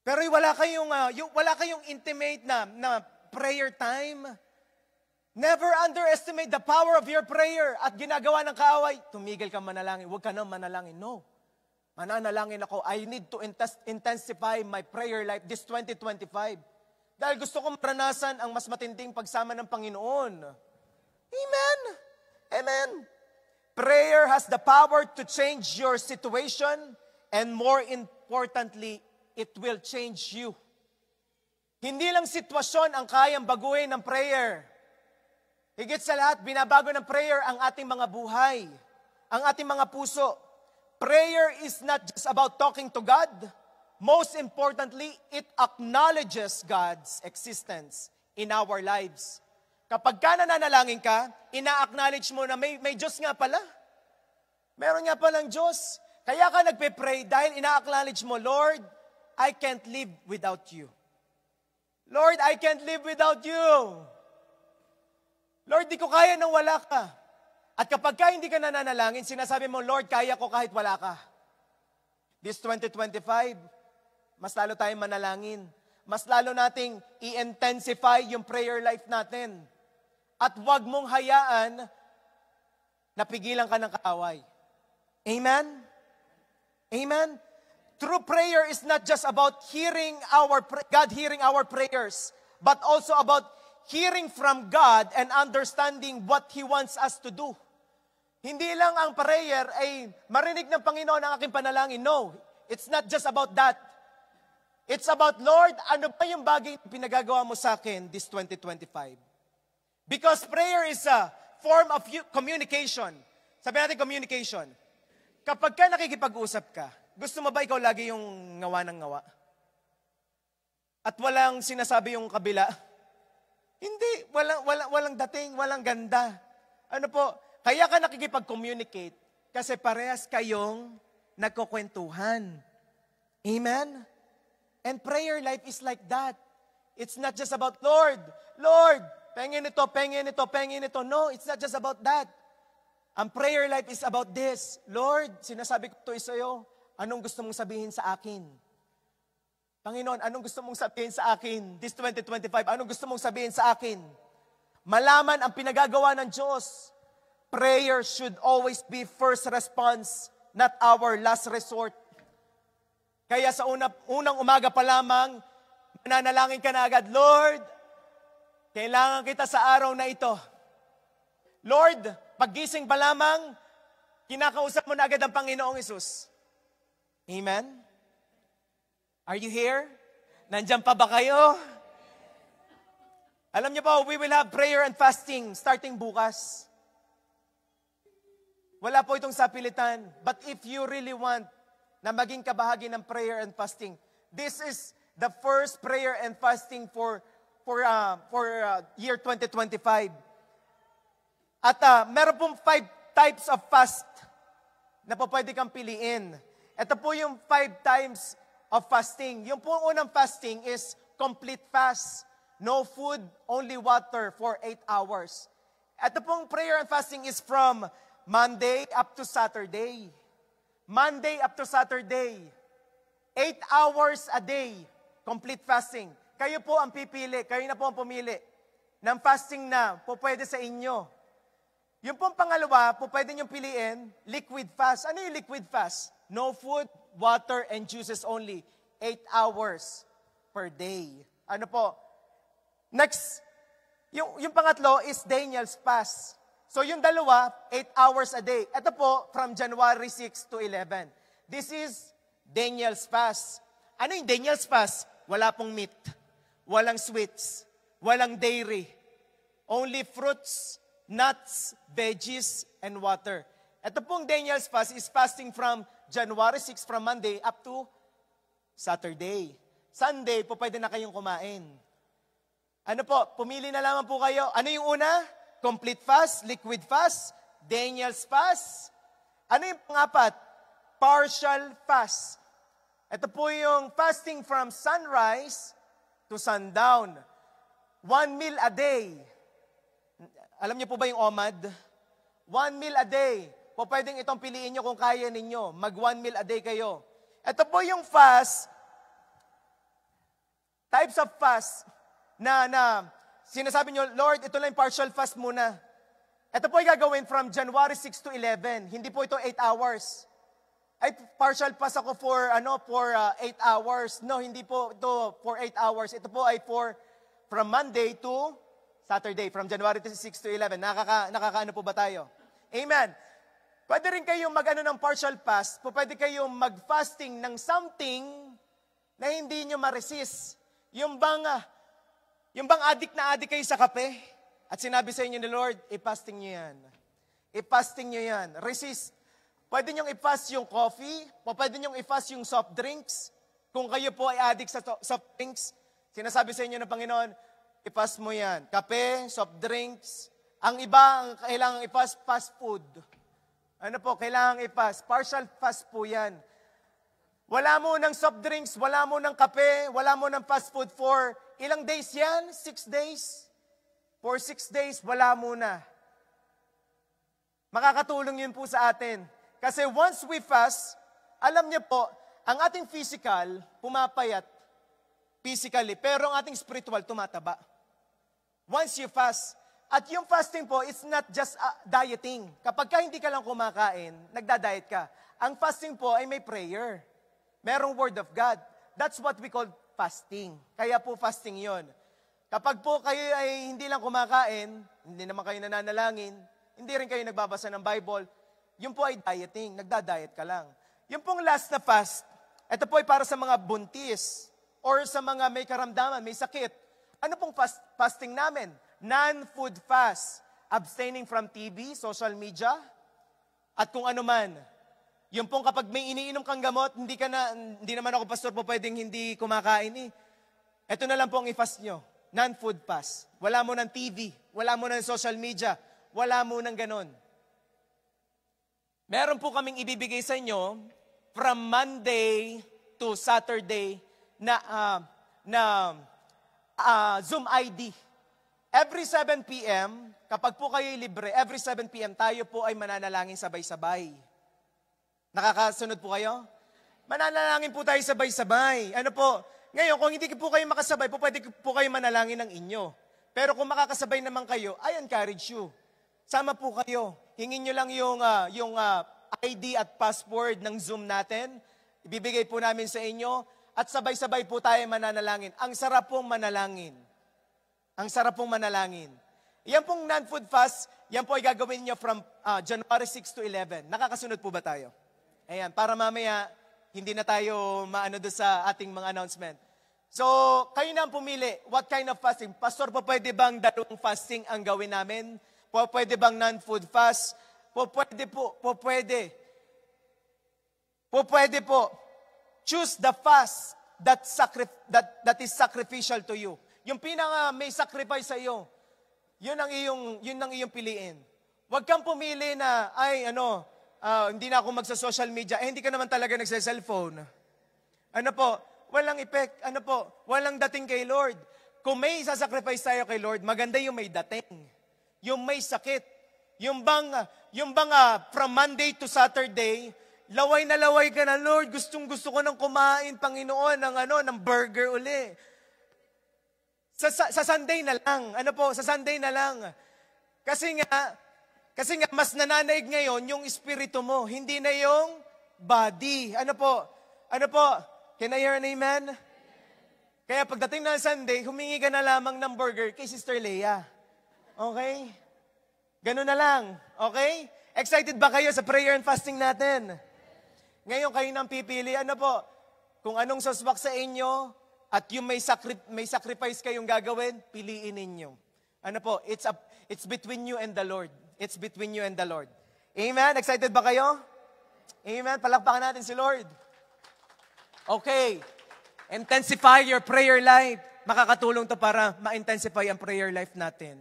S1: Pero wala kayong intimate na prayer time. Never underestimate the power of your prayer. At ginagawa ng kaaway, tumigil ka manalangin. Huwag ka na manalangin. No.
S2: Mananalangin ako, I need to intensify my prayer life this 2025. Dahil gusto kong maranasan ang mas matinding pagsama ng Panginoon. Amen. Amen. Prayer has the power to change your situation, and more importantly, it will change you. Hindi lang sitwasyon ang kayang baguhin ng prayer. Higit sa lahat, binabago ng prayer ang ating mga buhay, ang ating mga puso. Prayer is not just about talking to God. Most importantly, it acknowledges God's existence in our lives. Kapag ka nananalangin ka, ina-acknowledge mo na may Diyos nga pala. Meron nga palang Diyos. Kaya ka nagpe-pray dahil ina-acknowledge mo, Lord, I can't live without you. Lord, I can't live without you. Lord, di ko kaya nang wala ka. At kapag ka hindi ka nananalangin, sinasabi mo, Lord, kaya ko kahit wala ka. This 2025, mas lalo tayong manalangin. Mas lalo nating i-intensify yung prayer life natin. At huwag mong hayaan na pigilan ka ng kaaway. Amen? Amen? True prayer is not just about God hearing our prayers, but also about hearing from God and understanding what He wants us to do. Hindi lang ang prayer ay marinig ng Panginoon ang aking panalangin. No, it's not just about that. It's about, Lord, ano ba yung bagay na pinagagawa mo sa akin this 2025? Because prayer is a form of communication. Sabi natin communication. Kapag ka nakikipag-usap ka, gusto mo ba ikaw lagi yung ngawa ng ngawa? At walang sinasabi yung kabila? Hindi, walang dating, walang ganda. Ano po, kaya ka nakikipag-communicate kasi parehas kayong nagkukwentuhan. Amen? And prayer life is like that. It's not just about, Lord, pengin ito, pengin ito, pengin ito. No, it's not just about that. Ang prayer life is about this. Lord, sinasabi ko ito sa'yo, anong gusto mong sabihin sa akin? Panginoon, anong gusto mong sabihin sa akin? This 2025, anong gusto mong sabihin sa akin? Malaman ang pinagagawa ng Diyos. Prayer should always be first response, not our last resort. Kaya sa unang umaga pa lamang, mananalangin ka na agad, Lord, kailangan kita sa araw na ito. Lord, paggising pa lamang, kinakausap mo na agad ang Panginoong Hesus. Amen? Are you here? Nandiyan pa ba kayo? Alam niyo po, we will have prayer and fasting starting bukas. Wala po itong sapilitan. But if you really want na maging kabahagi ng prayer and fasting, this is the first prayer and fasting for year 2025. At meron pong 5 types of fast na po pwede kang piliin. Ito po yung 5 times of fasting. Yung pong unang fasting is complete fast. No food, only water for 8 hours. Ito pong prayer and fasting is from Monday up to Saturday. Monday up to Saturday. 8 hours a day. Complete fasting. Kayo po ang pipili. Kayo na po ang pumili ng fasting na po pwede sa inyo. Yung pong pangalawa, po pwede nyo piliin, liquid fast. Ano yung liquid fast? No food, water, and juices only. 8 hours per day. Ano po? Next, yung pangatlo is Daniel's fast. So yung dalawa, 8 hours a day. Ito po, from January 6 to 11. This is Daniel's fast. Ano yung Daniel's fast? Wala pong meat. Walang sweets. Walang dairy. Only fruits, nuts, veggies, and water. Ito pong Daniel's fast is fasting from January 6, from Monday up to Saturday. Sunday, po pwede na kayong kumain. Ano po, pumili na lamang po kayo. Ano yung una? Complete fast, liquid fast, Daniel's fast. Ano yung pangapat? Partial fast. Ito po yung fasting from sunrise to sundown. 1 meal a day. Alam niyo po ba yung OMAD? 1 meal a day. Po pwedeng itong piliin nyo kung kaya ninyo. Mag 1 meal a day kayo. Ito po yung fast, types of fast na sinasabi nyo, Lord, ito lang yung partial fast muna. Ito po yung gagawin from January 6 to 11. Hindi po ito 8 hours. ay partial fast ako for 8 hours. No, hindi po ito for 8 hours. Ito po ay from Monday to Saturday, from January 6 to 11. Nakakaano po ba tayo? Amen. Pwede rin kayong ng partial fast. Pwede kayong mag-fasting ng something na hindi nyo ma-resist. Yung bang addict na addict kayo sa kape, at sinabi sa inyo ni Lord, i-fasting nyo yan. I-fasting nyo yan. Resist. Pwede nyo i-fast yung coffee, pwede nyo i-fast yung soft drinks. Kung kayo po ay addict sa soft drinks, sinasabi sa inyo ng Panginoon, i-fast mo yan. Kape, soft drinks. Ang iba, kailangan i-fast, fast food. Kailangan i-fast. Partial fast po yan. Wala mo ng soft drinks, wala mo ng kape, wala mo ng fast food for ilang days yan? 6 days? For 6 days, wala muna. Makakatulong yun po sa atin. Kasi once we fast, alam niyo po, ang ating physical, pumapayat physically, pero ang ating spiritual, tumataba. Once you fast, at yung fasting po, it's not just dieting. Kapag hindi ka lang kumakain, nagda-diet ka. Ang fasting po ay may prayer. Merong word of God. That's what we call fasting. Kaya po fasting yon. Kapag po kayo ay hindi lang kumakain, hindi naman kayo nananalangin, hindi rin kayo nagbabasa ng Bible, yun po ay dieting. Nagda-diet ka lang. Yung pong last na fast, ito po ay para sa mga buntis or sa mga may karamdaman, may sakit. Ano pong fasting namin? Non-food fast. Abstaining from TV, social media, at kung ano man. Yung pong kapag may iniinom kang gamot, hindi naman ako pastor po pwedeng hindi kumakain eh. Ito na lang po ang i-fast nyo. Non-food fast. Wala mo ng TV, wala mo ng social media, wala mo ng ganon. Meron po kaming ibibigay sa inyo from Monday to Saturday na Zoom ID. Every 7 p.m., kapag po kayo'y libre, every 7 p.m. tayo po ay mananalangin sabay-sabay. Nakakasunod po kayo? Mananalangin po tayo sabay-sabay. Ano po? Ngayon, kung hindi po kayo makasabay, pwede po kayo manalangin ng inyo. Pero kung makakasabay naman kayo, I encourage you. Sama po kayo. Hingin nyo lang yung ID at password ng Zoom natin. Ibibigay po namin sa inyo. At sabay-sabay po tayo mananalangin. Ang sarap pong manalangin. Ang sarap pong manalangin. Yan pong non-food fast, yan po ay gagawin nyo from January 6 to 11. Nakakasunod po ba tayo? Ayan, para mamaya, hindi na tayo maano doon sa ating mga announcement. So, kayo na ang pumili. What kind of fasting? Pastor, po pwede bang dalawang fasting ang gawin namin? Po pwede bang non-food fast? Po pwede po. Po pwede. Po pwede po. Choose the fast that is sacrificial to you. Yung may sacrifice sa iyo. Yun ang iyong piliin. Huwag kang pumili na, hindi na ako magsa-social media. Hindi ka naman talaga nagsa-cellphone. Ano po? Walang effect. Ano po? Walang dating kay Lord. Kung may isa-sacrifice tayo kay Lord, maganda yung may dating. Yung may sakit. Yung bang from Monday to Saturday, laway na laway ka na, Lord, gustong-gusto ko nang kumain, Panginoon, ng burger uli. Sa Sunday na lang. Ano po? Sa Sunday na lang. Kasi nga, mas nananaig ngayon yung espiritu mo, hindi na yung body. Ano po? Can I hear an amen? Kaya pagdating na Sunday, humingi ka na lamang ng burger kay Sister Leia. Okay? Ganun na lang. Okay? Excited ba kayo sa prayer and fasting natin? Ngayon kayo nang pipili. Ano po? Kung anong saswak sa inyo, at yung may sacrifice kayong gagawin, piliin ninyo. Ano po? It's between you and the Lord. It's between you and the Lord. Amen? Excited ba kayo? Amen? Palakpakan natin si Lord. Okay. Intensify your prayer life. Makakatulong to para ma-intensify ang prayer life natin.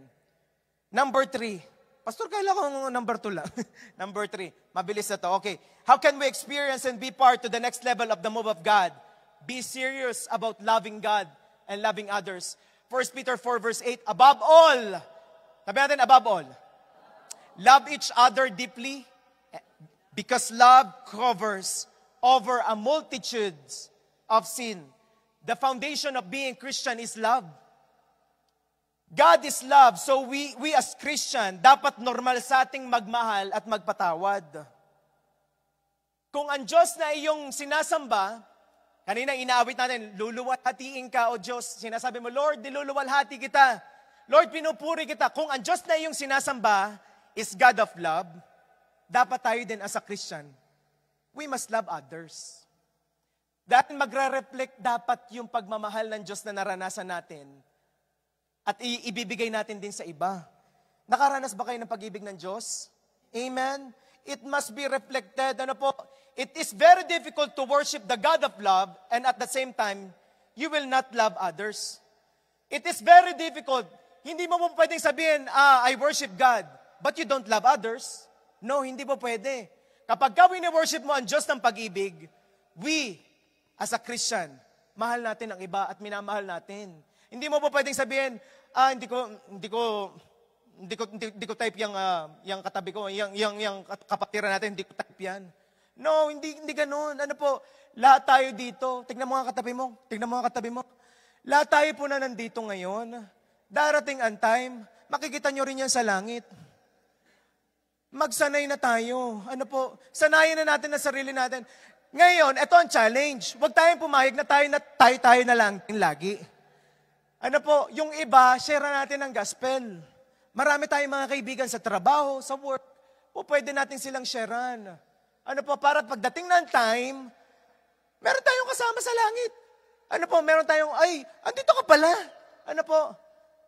S2: Number 3. Pastor, kailan ko number 2 lang. Number 3. Mabilis na to. Okay. How can we experience and be part to the next level of the move of God? Be serious about loving God and loving others. 1 Peter 4 verse 8, above all, sabi natin, above all, love each other deeply because love covers over a multitude of sin. The foundation of being Christian is love. God is love, so we as Christian, dapat normal sa ating magmahal at magpatawad. Kung ang Diyos na iyong sinasamba, kanina inaawit natin, luluwalhatiin ka o Diyos. Sinasabi mo, Lord, diluluwalhati kita. Lord, pinupuri kita. Kung ang Diyos na iyong sinasamba is God of love, dapat tayo din as a Christian, we must love others. Dahil magre-reflect dapat yung pagmamahal ng Diyos na naranasan natin at ibibigay natin din sa iba. Nakaranas ba kayo ng pag-ibig ng Diyos? Amen? It must be reflected. Ano po? It is very difficult to worship the God of love and at the same time, you will not love others. It is very difficult. Hindi mo pwedeng sabihin, I worship God, but you don't love others. No, hindi po pwede. Kapag wini-worship mo ang Diyos ng pag-ibig, we, as a Christian, mahal natin ang iba at minamahal natin. Hindi mo po pwedeng sabihin, hindi ko type yung katabi ko, yung kapatiran natin, hindi ko type yan. No, hindi ganoon. Ano po, lahat tayo dito. Tignan mo nga katabi mo. Lahat tayo po na nandito ngayon. Darating ang time, makikita nyo rin yan sa langit. Magsanay na tayo. Ano po, sanayin na natin na sarili natin. Ngayon, ito ang challenge. Huwag tayong pumayag na tayo na lang lagi. Ano po, yung iba, share natin ang gospel. Marami tayong mga kaibigan sa trabaho, sa work. O pwede natin silang sharean. Ano po, para pagdating ng time, meron tayong kasama sa langit. Ano po, meron tayong, andito ka pala. Ano po,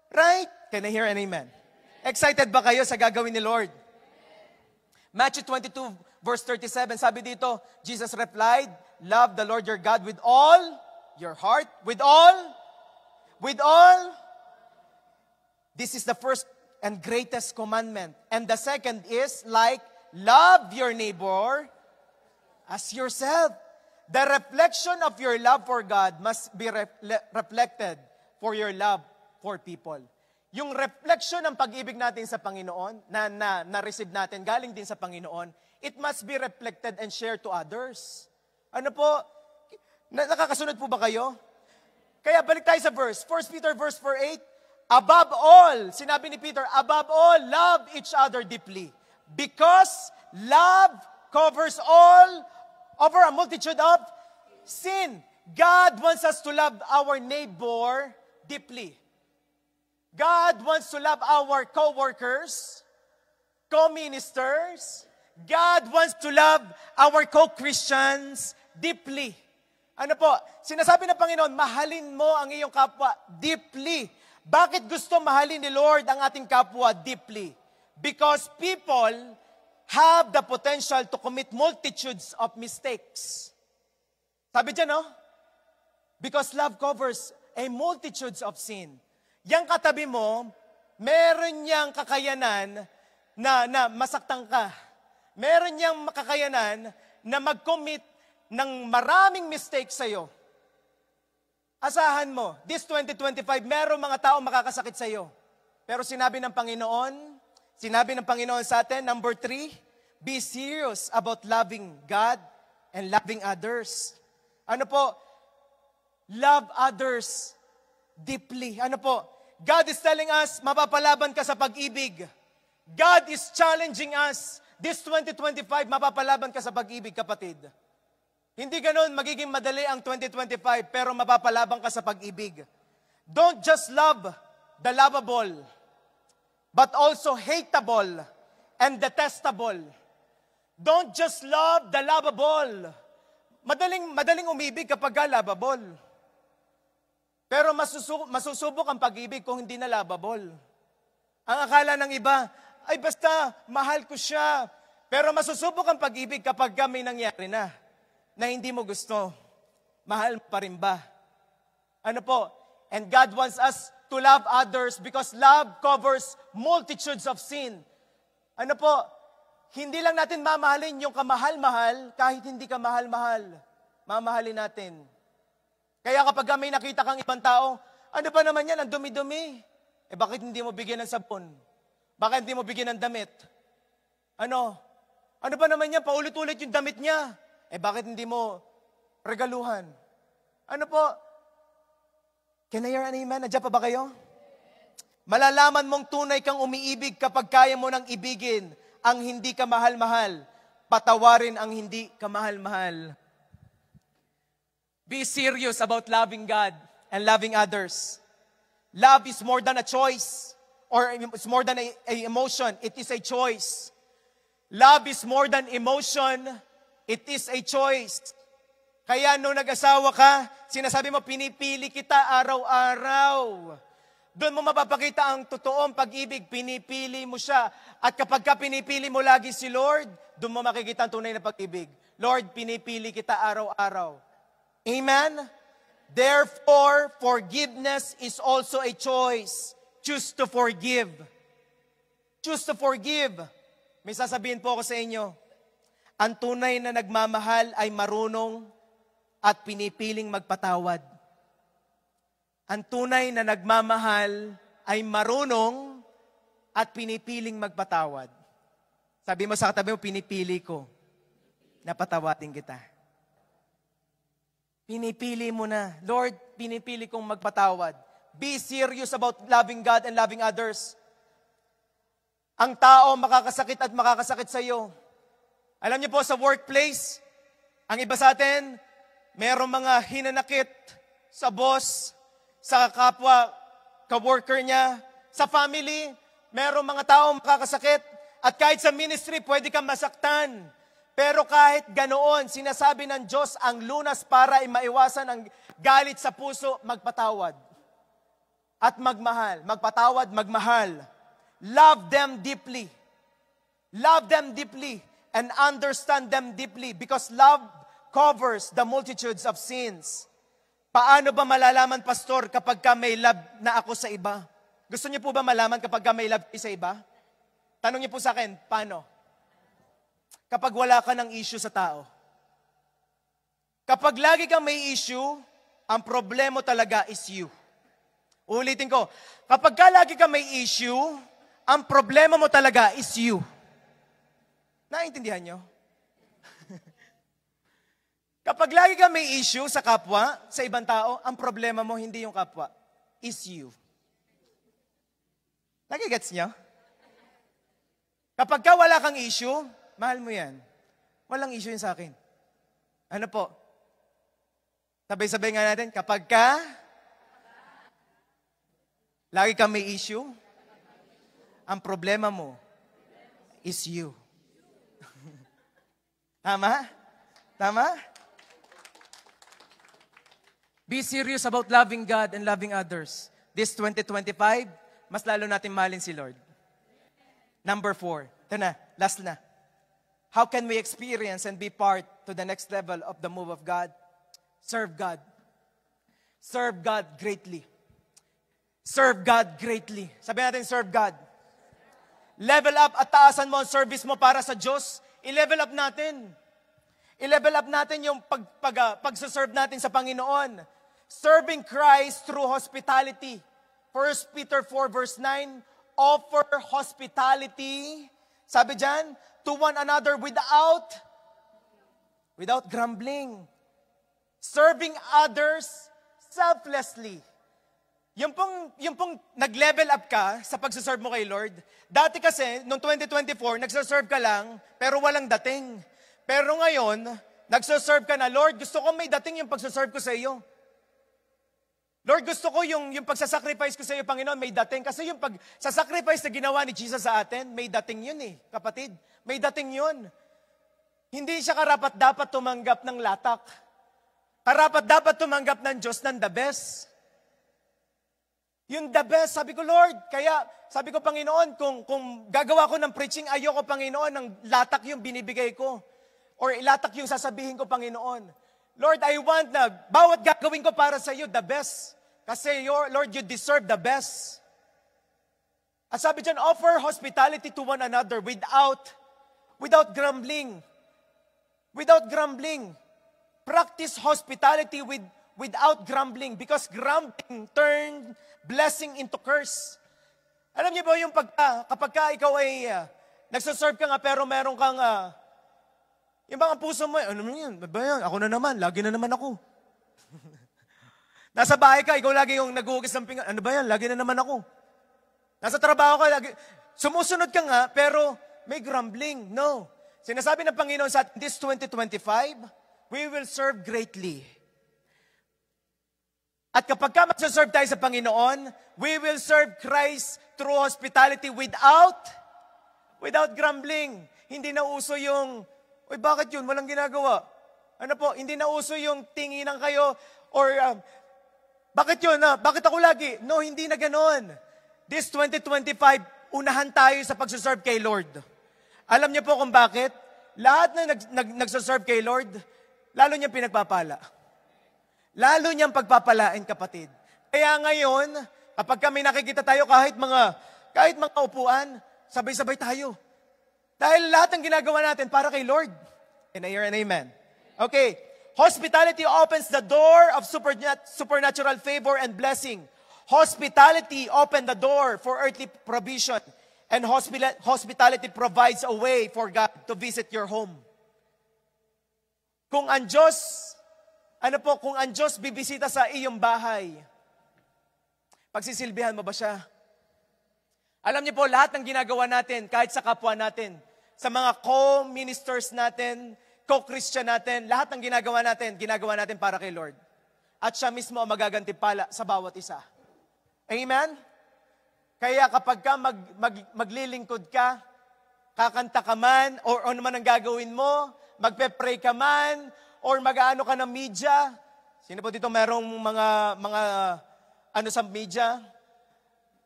S2: right? Can I hear an amen? Excited ba kayo sa gagawin ni Lord? Matthew 22, verse 37, sabi dito, Jesus replied, love the Lord your God with all your heart, with all. This is the first and greatest commandment. And the second is like, love your neighbor as yourself. The reflection of your love for God must be reflected for your love for people. Yung reflection ng pag-ibig natin sa Panginoon, na-receive natin, galing din sa Panginoon, it must be reflected and shared to others. Ano po? Nakakasunod po ba kayo? Kaya balik tayo sa verse. 1 Peter verse 4:8, above all, sinabi ni Peter, above all, love each other deeply. Because love covers all, over a multitude of sin. God wants us to love our neighbor deeply. God wants to love our co-workers, co-ministers. God wants to love our co-Christians deeply. Ano po? Sinasabi ng Panginoon, mahalin mo ang iyong kapwa deeply. Bakit gusto mahalin ni Lord ang ating kapwa deeply? Because people have the potential to commit multitudes of mistakes. Sabi dyan, no? Because love covers a multitudes of sin. Yang katabi mo, meron niyang kakayanan na masaktan ka. Meron niyang kakayanan na mag-commit ng maraming mistakes sa'yo. Asahan mo, this 2025, meron mga tao makakasakit sa'yo. Pero sinabi ng Panginoon sa atin, number 3, be serious about loving God and loving others. Ano po? Love others deeply. Ano po? God is telling us, mapapalaban ka sa pag-ibig. God is challenging us. This 2025, mapapalaban ka sa pag-ibig, kapatid. Hindi ganoon magiging madali ang 2025, pero mapapalaban ka sa pag-ibig. Don't just love the lovable, but also hateable and detestable. Don't just love the lovable. Madaling umibig kapag lovable. Pero masusubok ang pag-ibig kung hindi na lovable. Ang akala ng iba, ay basta mahal ko siya. Pero masusubok ang pag-ibig kapag may nangyari na hindi mo gusto. Mahal pa rin ba? Ano po? And God wants us to love others because love covers multitudes of sin. Ano po? Hindi lang natin mamahalin yung kamahal-mahal kahit hindi ka mahal-mahal. Mamahalin natin. Kaya kapag may nakita kang ibang tao, ano ba naman yan? Ang dumi-dumi. Bakit hindi mo bigyan ng sabon? Bakit hindi mo bigyan ng damit? Ano ba naman yan? Paulit-ulit yung damit niya. Bakit hindi mo regaluhan? Ano po? Can I hear an amen? Nandiyan pa ba kayo? Malalaman mong tunay kang umiibig kapag kaya mo nang ibigin ang hindi ka mahal-mahal. patawarin ang hindi kamahal-mahal. Be serious about loving God and loving others. Love is more than a choice, or it's more than a emotion. It is a choice. Love is more than emotion. It is a choice. Kaya nung nag-asawa ka, sinasabi mo, pinipili kita araw-araw. Doon mo mapapakita ang totoong pag-ibig, pinipili mo siya. At kapag ka pinipili mo lagi si Lord, doon mo makikita ang tunay na pag-ibig. Lord, pinipili kita araw-araw. Amen? Therefore, forgiveness is also a choice. Choose to forgive. Choose to forgive. May sasabihin po ako sa inyo, ang tunay na nagmamahal ay marunong at pinipiling magpatawad. Ang tunay na nagmamahal ay marunong at pinipiling magpatawad. Sabi mo sa katabi mo, pinipili ko na patawatin kita. Pinipili mo na. Lord, pinipili kong magpatawad. Be serious about loving God and loving others. Ang tao makakasakit at makakasakit sa iyo. Alam niyo po, sa workplace, ang iba sa atin, merong mga hinanakit sa boss, sa kapwa, ka-worker niya, sa family, merong mga taong makakasakit. At kahit sa ministry, pwede kang masaktan. Pero kahit ganoon, sinasabi ng Diyos, ang lunas para maiwasan ang galit sa puso, magpatawad. At magmahal. Magpatawad, magmahal. Love them deeply. Love them deeply. And understand them deeply. Because love covers the multitudes of sins. Paano ba malalaman, Pastor, kapag ka may love na ako sa iba? Gusto niyo po ba malaman kapag ka may love sa iba? Tanong niyo po sa akin, paano? Kapag wala ka ng issue sa tao. Kapag lagi kang may issue, ang problema talaga is you. Ulitin ko, kapag ka lagi kang may issue, ang problema mo talaga is you. Naintindihan niyo? Kapag lagi ka may issue sa kapwa, sa ibang tao, ang problema mo hindi yung kapwa, is you. Nagigets niyo? Kapag ka wala kang issue, mahal mo yan. Walang issue yun sa akin. Ano po? Sabay-sabay nga natin, kapag ka lagi ka may issue, ang problema mo is you. Tama? Tama? Be serious about loving God and loving others. This 2025, mas lalo natin mahalin si Lord. Number 4. Ito na, last na. How can we experience and be part to the next level of the move of God? Serve God. Serve God greatly. Serve God greatly. Sabi natin, serve God. Level up at taasan mo ang service mo para sa Diyos. I-level up natin. I-level up natin yung pagsaserve natin sa Panginoon. Serving Christ through hospitality. 1 Peter 4 verse 9, offer hospitality, sabi dyan, to one another without grumbling. Serving others selflessly. Yung pong nag-level up ka sa pagsaserve mo kay Lord, dati kasi, noong 2024, nagsaserve ka lang, pero walang dating. Pero ngayon, nagsaserve ka na, Lord, gusto ko may dating yung pagsaserve ko sa iyo. Lord, gusto ko yung pagsasacrifice ko sa iyo, Panginoon, may dating. Kasi yung pagsasacrifice na ginawa ni Jesus sa atin, may dating yun eh, kapatid. May dating yun. Hindi siya karapat-dapat tumanggap ng latak. Karapat-dapat tumanggap ng Diyos ng the best. Yung the best, sabi ko, Lord, kaya sabi ko, Panginoon, kung gagawa ko ng preaching, ayoko, Panginoon, ng latak yung binibigay ko. Or ilatak yung sasabihin ko, Panginoon. Lord, I want na bawat gagawin ko para sa iyo, the best. Kasi, Lord, you deserve the best. At sabi dyan, offer hospitality to one another without grumbling. Without grumbling. Practice hospitality without grumbling. Because grumbling turned blessing into curse. Alam niyo ba yung kapag ka ikaw ay nagsaserve ka nga pero meron kang yung bang ang puso mo, ano yun? Ako na naman, lagi na naman ako. Nasa bahay ka, ikaw lagi yung naghuhugis ng pinggan. Ano ba yan? Lagi na naman ako. Nasa trabaho ka, lagi. Sumusunod ka nga, pero may grumbling. No. Sinasabi ng Panginoon sa atin, this 2025, we will serve greatly. At kapag ka magsaserve tayo sa Panginoon, we will serve Christ through hospitality without grumbling. Hindi na uso yung, uy, bakit yun? Walang ginagawa. Ano po, hindi na uso yung tinginan kayo or bakit yun? Bakit ako lagi? No, hindi na ganon. This 2025, unahan tayo sa pagsaserve kay Lord. Alam niyo po kung bakit? Lahat na nagsaserve kay Lord, lalo niyang pinagpapala. Lalo niyang pagpapalain, kapatid. Kaya ngayon, kapag kami nakikita tayo kahit mga upuan, sabay-sabay tayo. Dahil lahat ng ginagawa natin para kay Lord. Can I hear an amen? Okay. Hospitality opens the door of supernatural favor and blessing. Hospitality opens the door for earthly provision. And hospitality provides a way for God to visit your home. Kung ang Diyos bibisita sa iyong bahay, pagsisilbihan mo ba siya? Alam niyo po, lahat ng ginagawa natin, kahit sa kapwa natin, sa mga co-ministers natin, co-Christian natin, lahat ng ginagawa natin para kay Lord. At siya mismo ang magagantimpala sa bawat isa. Amen? Kaya kapag ka maglilingkod ka, kakanta ka man, or ano man ang gagawin mo, magpe-pray ka man, or mag-aano ka ng media. Sino po dito merong mga sa media?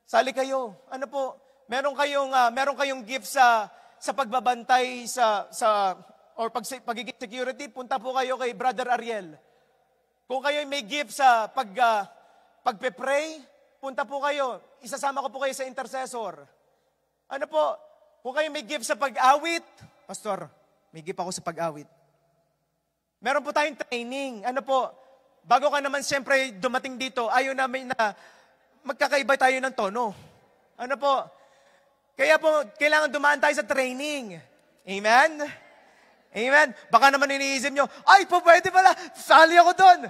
S2: Sali kayo. Ano po? Meron kayong gift sa pagbabantay or pagiging security, punta po kayo kay Brother Ariel. Kung kayo may gift sa pagpe-pray, punta po kayo. Isasama ko po kayo sa intercessor. Ano po? Kung kayo may gift sa pag-awit, Pastor, may gift ako sa pag-awit. Meron po tayong training. Ano po? Bago ka naman siyempre dumating dito, ayaw namin na magkakaiba tayo ng tono. Ano po? Kaya po, kailangan dumaan tayo sa training. Amen? Amen? Baka naman iniisip nyo, ay, pwede pala, sali ako doon.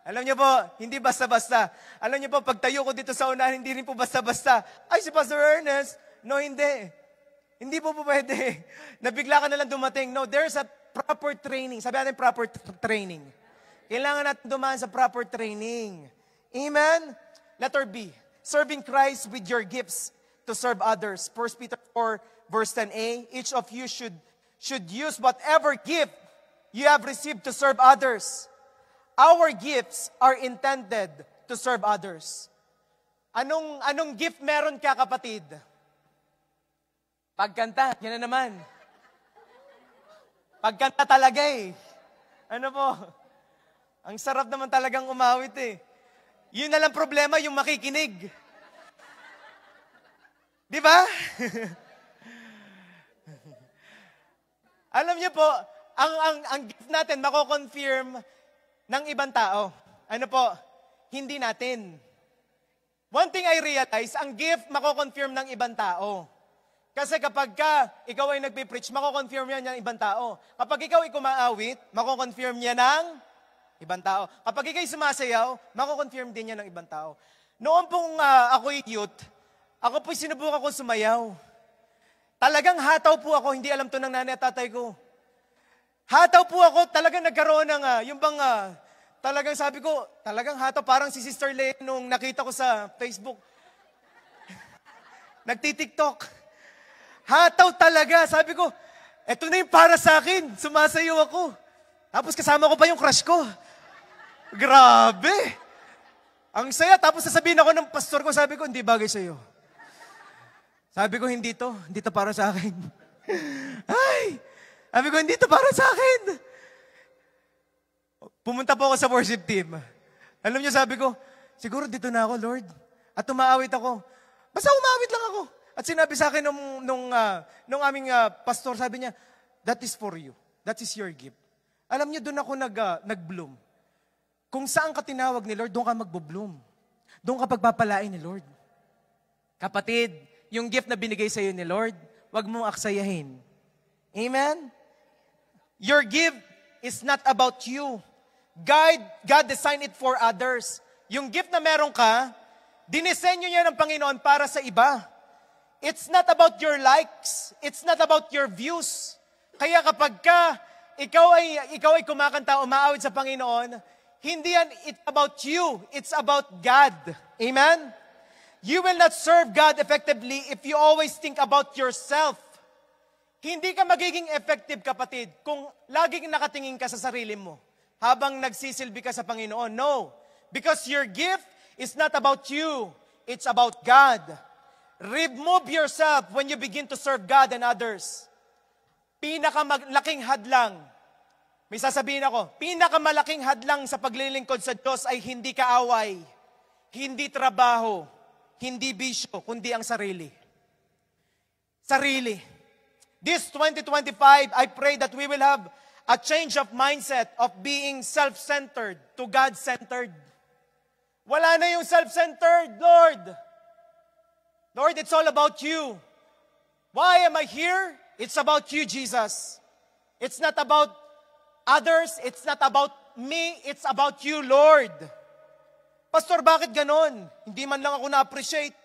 S2: Alam niyo po, hindi basta-basta. Alam niyo po, pagtayo ko dito sa unahan, hindi rin po basta-basta. Ay, si Pastor Ernest. No, hindi. Hindi po pwede. Nabigla ka na lang dumating. No, there's a proper training. Sabi natin proper training. Kailangan natin dumaan sa proper training. Amen? Letter B. Serving Christ with your gifts to serve others. 1 Peter 4, verse 10a. Each of you should use whatever gift you have received to serve others. Our gifts are intended to serve others. Anong gift meron ka, kapatid? Pagkanta, yan na naman. Pagkanta talaga eh. Ano po? Ang sarap naman talagang umawit eh. Yun na lang problema, yung makikinig. Di ba? Alam niyo po, ang gift natin mako-confirm ng ibang tao. Ano po? Hindi natin. One thing I realize, ang gift mako-confirm ng ibang tao. Kasi kapag ikaw ay nagpipreach, mako-confirm yan ng ibang tao. Kapag ikaw ay kumaawit, mako-confirm niya ng ibang tao. Kapag ikaw ay sumasayaw, mako-confirm din yan ng ibang tao. Noon pong ako'y youth, ako po'y sinubukan ko sumayaw. Talagang hataw po ako, hindi alam to ng nanay at tatay ko. Hataw po ako, talagang nagkaroon ng, talagang sabi ko, talagang hataw, parang si Sister Lea nung nakita ko sa Facebook. Nagtitiktok. Hataw talaga. Sabi ko, eto na yung para sa akin. Sumasayaw ako. Tapos kasama ko pa yung crush ko. Grabe. Ang saya. Tapos sasabihin ako ng pastor ko, sabi ko, hindi bagay sa'yo. Sabi ko, hindi to para sa akin. Ay! Sabi ko, hindi to para sa akin. Pumunta po ako sa worship team. Alam niyo, sabi ko, siguro dito na ako, Lord. At umaawit ako. Basta umawit lang ako. At sinabi sa akin nung aming pastor, sabi niya, that is for you. That is your gift. Alam niyo, doon ako nag-bloom. Kung saan ka tinawag ni Lord, doon ka magbo-bloom. Doon ka pagpapalain ni Lord. Kapatid, yung gift na binigay sa iyo ni Lord, wag mong aksayahin. Amen? Your gift is not about you. God designed it for others. Yung gift na meron ka, dinisenyo niya ng Panginoon para sa iba. It's not about your likes. It's not about your views. Kaya kapag ikaw ay kumakanta, umaawit sa Panginoon, hindi yan it's about you, it's about God. Amen? You will not serve God effectively if you always think about yourself. Hindi ka magiging effective, kapatid, kung laging nakatingin ka sa sarili mo habang nagsisilbi ka sa Panginoon. No. Because your gift is not about you. It's about God. Remove yourself when you begin to serve God and others. Pinakamalaking hadlang, may sasabihin ako, pinakamalaking hadlang sa paglilingkod sa Diyos ay hindi kaaway, hindi trabaho, hindi bisyo, kundi ang sarili. Sarili. This 2025, I pray that we will have a change of mindset of being self-centered to God-centered. Wala na yung self-centered, Lord. Lord, it's all about you. Why am I here? It's about you, Jesus. It's not about others. It's not about me. It's about you, Lord. Pastor, bakit ganon? Hindi man lang ako na-appreciate.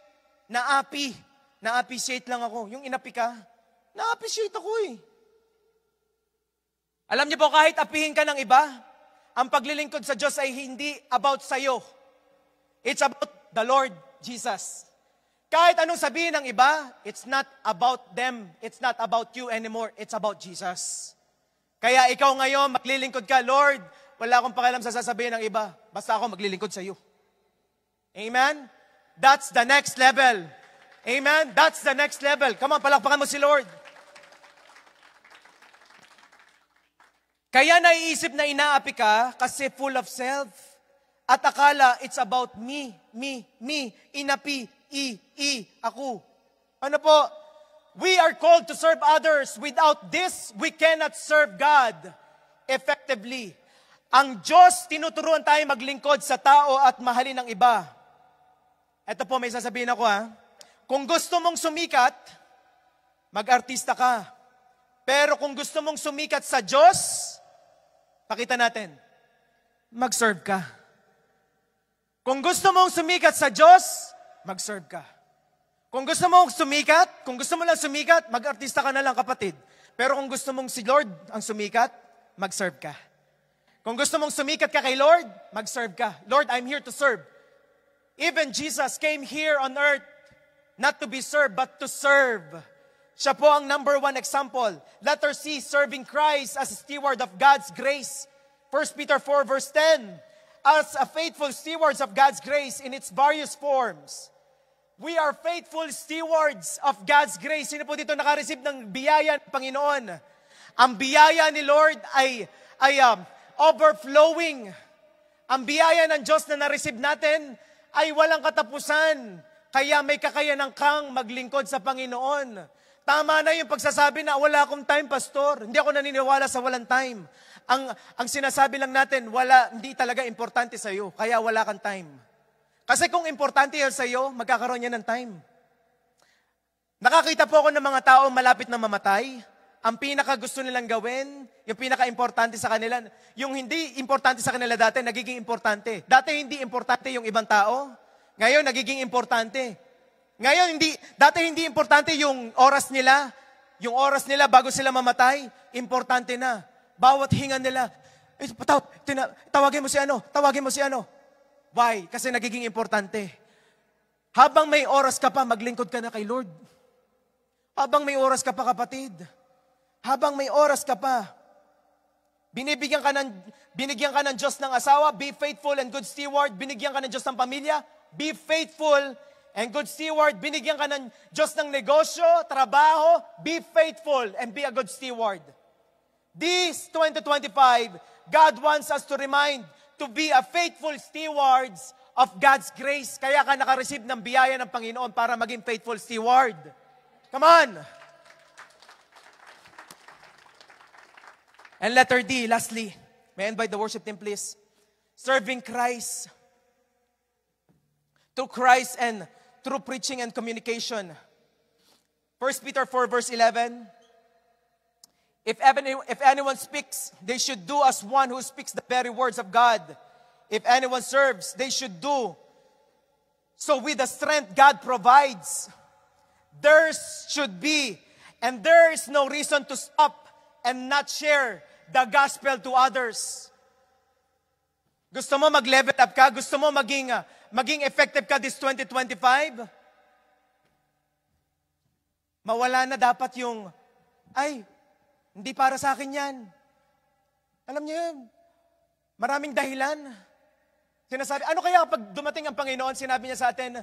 S2: Na-appreciate lang ako. Yung inapi ka, na-appreciate ako eh. Alam niyo po, kahit apihin ka ng iba, ang paglilingkod sa Diyos ay hindi about sa'yo. It's about the Lord Jesus. Kahit anong sabihin ng iba, it's not about them. It's not about you anymore. It's about Jesus. Kaya ikaw ngayon, maglilingkod ka, Lord, wala akong pakialam sa sasabihin ng iba. Basta ako maglilingkod sa iyo. Amen? That's the next level. Amen? That's the next level. Come on, palakpakan mo si Lord. Kaya naiisip na inaapi ka kasi full of self. At akala, it's about me. Inapi, ako. Ano po? We are called to serve others. Without this, we cannot serve God effectively. Ang Diyos, tinuturuan tayo maglingkod sa tao at mahalin ang iba. Ito po, may sasabihin ako ha. Kung gusto mong sumikat, mag-artista ka. Pero kung gusto mong sumikat sa Diyos, pakita natin, mag-serve ka. Kung gusto mong sumikat sa Diyos, mag-serve ka. Kung gusto mong sumikat, kung gusto mo lang sumikat, mag-artista ka na lang, kapatid. Pero kung gusto mong si Lord ang sumikat, mag-serve ka. Kung gusto mong sumikat ka kay Lord, mag-serve ka. Lord, I'm here to serve. Even Jesus came here on earth not to be served, but to serve. Siya po ang number one example. Letter C, serving Christ as a steward of God's grace. 1 Peter 4 verse 10. As a faithful stewards of God's grace in its various forms. We are faithful stewards of God's grace. Sino po dito nakareceive ng biyaya ng Panginoon? Ang biyaya ni Lord ay overflowing. Ang biyaya ng Diyos na na-receive natin ay walang katapusan. Kaya may kakayanan kang maglingkod sa Panginoon. Tama na yung pagsasabi na wala akong time, Pastor. Hindi ako naniniwala sa walang time. Ang sinasabi lang natin, hindi talaga importante sa iyo. Kaya wala kang time. Kasi kung importante yan sa iyo, magkakaroon yan ng time. Nakakita po ako ng mga tao malapit na mamatay. Ang pinaka gusto nilang gawin, yung pinaka-importante sa kanila, yung hindi importante sa kanila dati, nagiging importante. Dati hindi importante yung ibang tao. Ngayon, nagiging importante. Ngayon, dati hindi importante yung oras nila. Yung oras nila bago sila mamatay, importante na. Bawat hinga nila, tawagin mo si ano, tawagin mo si ano. Why? Kasi nagiging importante. Habang may oras ka pa, maglingkod ka na kay Lord. Habang may oras ka pa, kapatid. Habang may oras ka pa, binigyan ka ng Diyos ng asawa, be faithful and good steward. Binigyan ka ng Diyos ng pamilya, be faithful and good steward. Binigyan ka ng Diyos ng negosyo, trabaho, be faithful and be a good steward. This 2025, God wants us to remind to be a faithful stewards of God's grace. Kaya ka nakareceive ng biyaya ng Panginoon para maging faithful steward. Come on! And letter D, lastly, may I invite the worship team, please? Serving Christ. Through Christ and through preaching and communication. 1 Peter 4 verse 11. If anyone speaks, they should do as one who speaks the very words of God. If anyone serves, they should do so with the strength God provides. There should be, and there is no reason to stop and not share the gospel to others? Gusto mo mag-level up ka? Gusto mo maging effective ka this 2025? Mawala na dapat yung, ay, hindi para sa akin yan. Alam niyo yun, maraming dahilan. Sinasabi, ano kaya kapag dumating ang Panginoon, sinabi niya sa atin,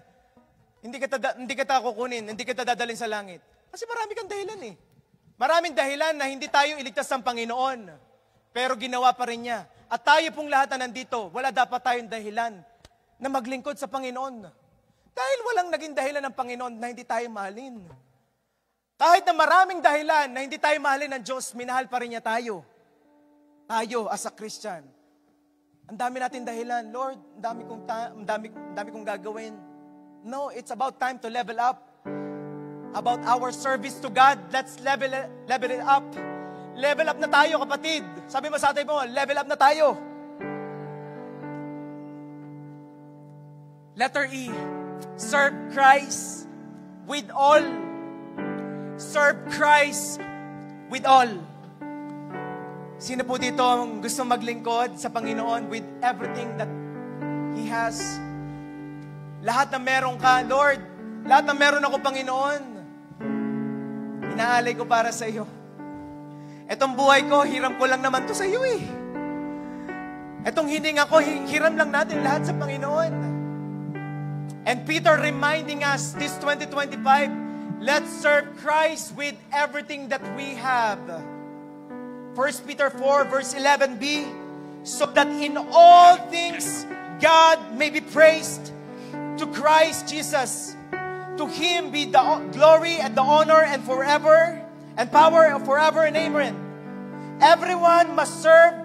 S2: hindi kita kukunin, hindi kita dadalhin sa langit. Kasi marami kang dahilan eh. Maraming dahilan na hindi tayo iligtas ng Panginoon. Pero ginawa pa rin niya. At tayo pong lahat na nandito, wala dapat tayong dahilan na maglingkod sa Panginoon. Dahil walang naging dahilan ng Panginoon na hindi tayo mahalin. Kahit na maraming dahilan na hindi tayo mahalin ng Diyos, minahal pa rin niya tayo. Tayo as a Christian. Ang dami natin dahilan. Lord, ang dami kong gagawin. No, it's about time to level up. About our service to God, let's level it up. Level up na tayo, kapatid. Sabi mo sa atin mo, level up na tayo. Letter E, serve Christ with all. Serve Christ with all. Sino po dito ang gusto maglingkod sa Panginoon with everything that He has? Lahat na meron ka, Lord, lahat na meron ako, Panginoon, inaalay ko para sa iyo. Etong buhay ko, hiram ko lang naman to sa iyo eh. Etong hininga ko, hiram lang natin lahat sa Panginoon. And Peter reminding us this 2025, let's serve Christ with everything that we have. 1 Peter 4 verse 11b, so that in all things God may be praised to Christ Jesus. To Him be the glory and the honor and forever and power forever and amen. Everyone must serve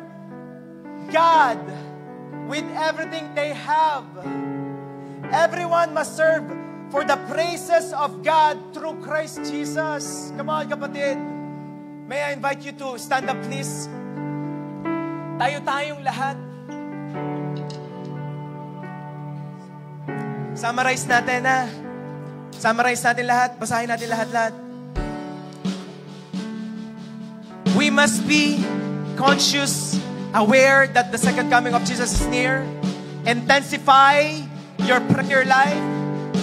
S2: God with everything they have. Everyone must serve for the praises of God through Christ Jesus. Come on, kapatid. May I invite you to stand up, please? Tayo-tayong lahat. Summarize natin, ha? Summarize natin lahat. Basahin natin lahat-lahat. We must be conscious, aware that the second coming of Jesus is near. Intensify your prayer life.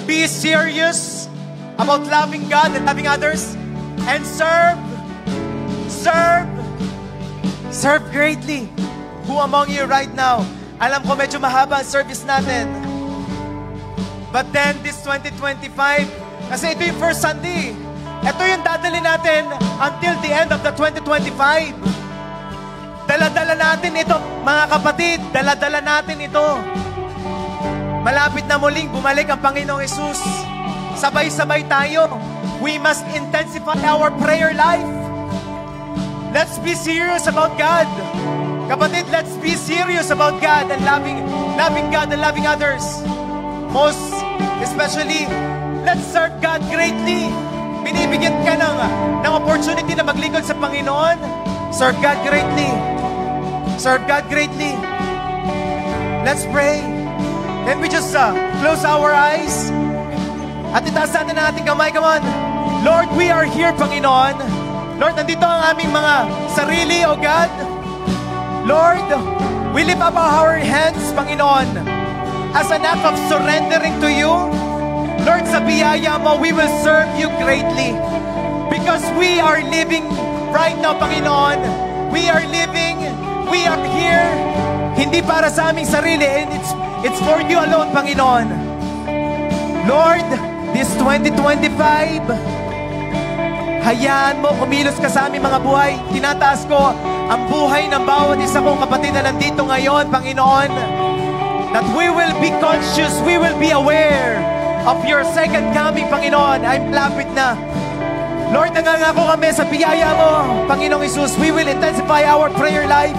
S2: Be serious about loving God and loving others. And serve greatly. Who among you right now? Alam ko medyo mahaba ang service natin. But then this 2025, kasi ito yung first Sunday. Ito yung dadali natin until the end of the 2025. Dala-dala natin ito, mga kapatid. Dala-dala natin ito. Malapit na muling bumalik ang Panginoong Hesus. Sabay-sabay tayo. We must intensify our prayer life. Let's be serious about God. Kapatid, let's be serious about God and loving God and loving others. Most especially, let's serve God greatly. Binibigyan ka ng opportunity na maglingkod sa Panginoon. Serve God greatly. Serve God greatly. Let's pray. Then we just close our eyes. At itaas natin ang ating kamay. Come on. Lord, we are here, Panginoon. Lord, nandito ang aming mga sarili, O God. Lord, we lift up our hands, Panginoon, as an act of surrendering to you. Lord, sa biyaya mo, we will serve you greatly. Because we are living right now, Panginoon. We are living, we are here, hindi para sa aming sarili, and it's for you alone, Panginoon. Lord, this 2025, hayaan mo, kumilos ka sa aming mga buhay. Tinataas ko ang buhay ng bawat isa kong kapatid na nandito ngayon, Panginoon. That we will be conscious, we will be aware of your second coming, Panginoon. I'm lapit na. Lord, nangangako kami sa biyaya mo, Panginoong Hesus. We will intensify our prayer life.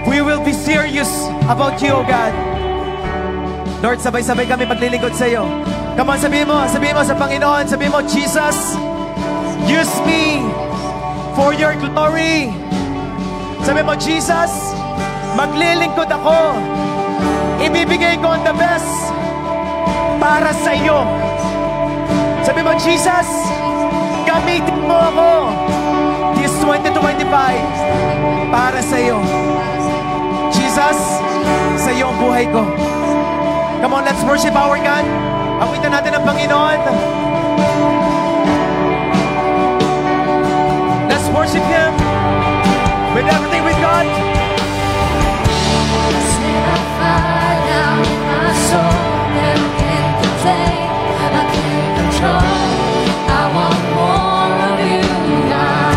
S2: We will be serious about you, O God. Lord, sabay-sabay kami maglilingkod sa iyo. Come on, sabihin mo sa Panginoon, sabihin mo, Jesus, use me for your glory. Sabi mo, Jesus, maglilingkod ako. Ibibigay ko ang the best para sa iyo. Sabi mo, Jesus, gamitin mo ako this 2025 para sa iyo. Jesus, sa iyo ang buhay ko. Come on, let's worship our God. Awitan natin ang Panginoon. Let's worship Him with everything with God.
S3: Set a fire down in my soul that I can't contain, I can't control. I want more of you, God.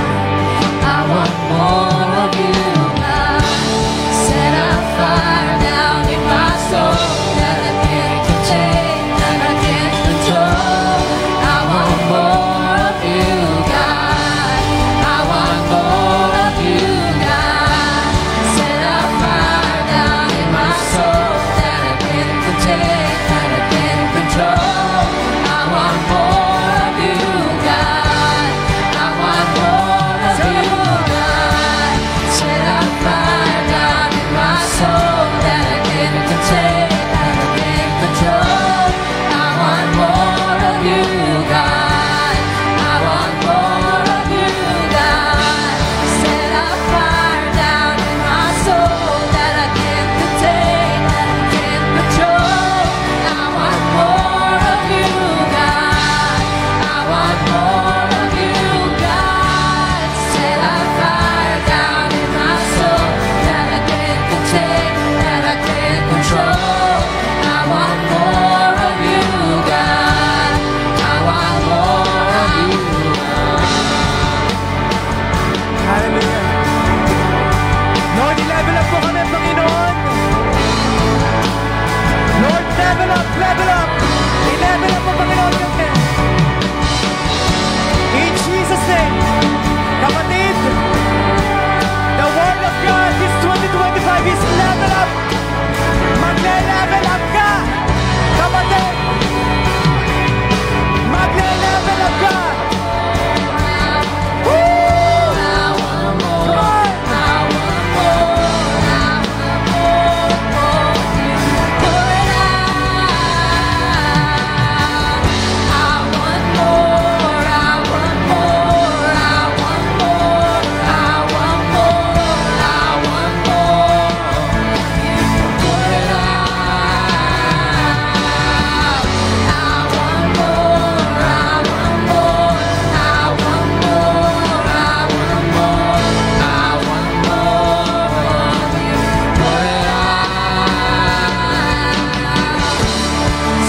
S3: I want more of you, God. Set a fire down in my soul that I can't contain, that I can't control. I want more of you, God. I want more of you, God. Set a fire down in my soul that I can't contain, that I can't control. I want more of you, God. I want more of you, God. Set a fire down in my soul that I can't contain, that I can't control. I want more of you, God. I want more of you, God. Set a fire down in my soul that I can't contain, that I can't control. I want more of you, God. I want more of you, God. Set a fire down in my soul that I can't contain, that I can't control. I want more of you, God. I want more of you,
S2: Hallelujah. Lord, i-level up po kami, Panginoon. Lord, level up, level up. I-level up po, Panginoon, kami. In Jesus' name, kapatid, the Word of God this 2025 is level up. Magle-level up ka, kapatid. Magle-level up ka. Woo! Come on!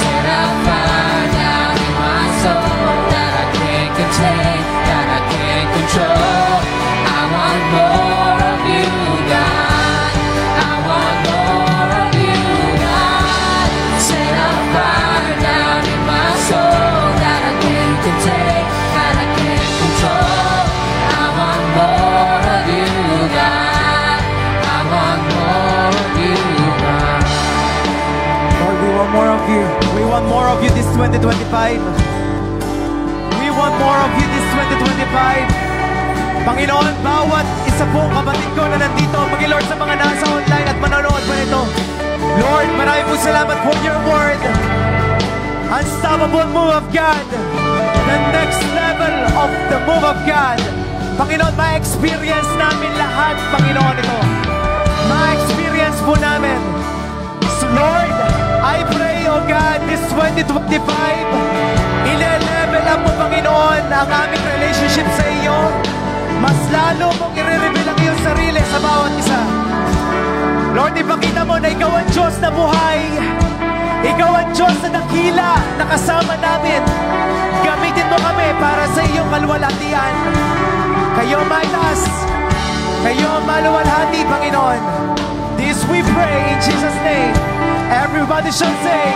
S2: Set a fire down in my soul that I can't contain, that I can't control. I want more of you, God. I want more of you, God. Set a fire down in my soul that I can't contain, that I can't control. I want more of you, God. I want more of you, God. Lord, we want more of you. We want more of you this 2025. We want more of you this 2025. Panginoon, bawat isa pong kapatid ko na nandito, Panginoon, sa mga nasa online at manonood pa nito. Lord, marami po salamat for your word. Unstoppable move of God. The next level of the move of God. Panginoon, ma-experience namin lahat, Panginoon, ito. Ma-experience po namin. So Lord, I pray, oh God, this 2025, ile-level up mo, Panginoon, ang aming relationship sa iyo. Mas lalo mong i-reveal ang iyong sarili sa bawat isa. Lord, ipakita mo na ikaw ang Diyos na buhay. Ikaw ang Diyos na dakila na kasama namin. Gamitin mo kami para sa iyong kalwalhatian. Kayo ang mataas. Kayo ang maluwalhati, Panginoon. This we pray in Jesus' name. Everybody shall say,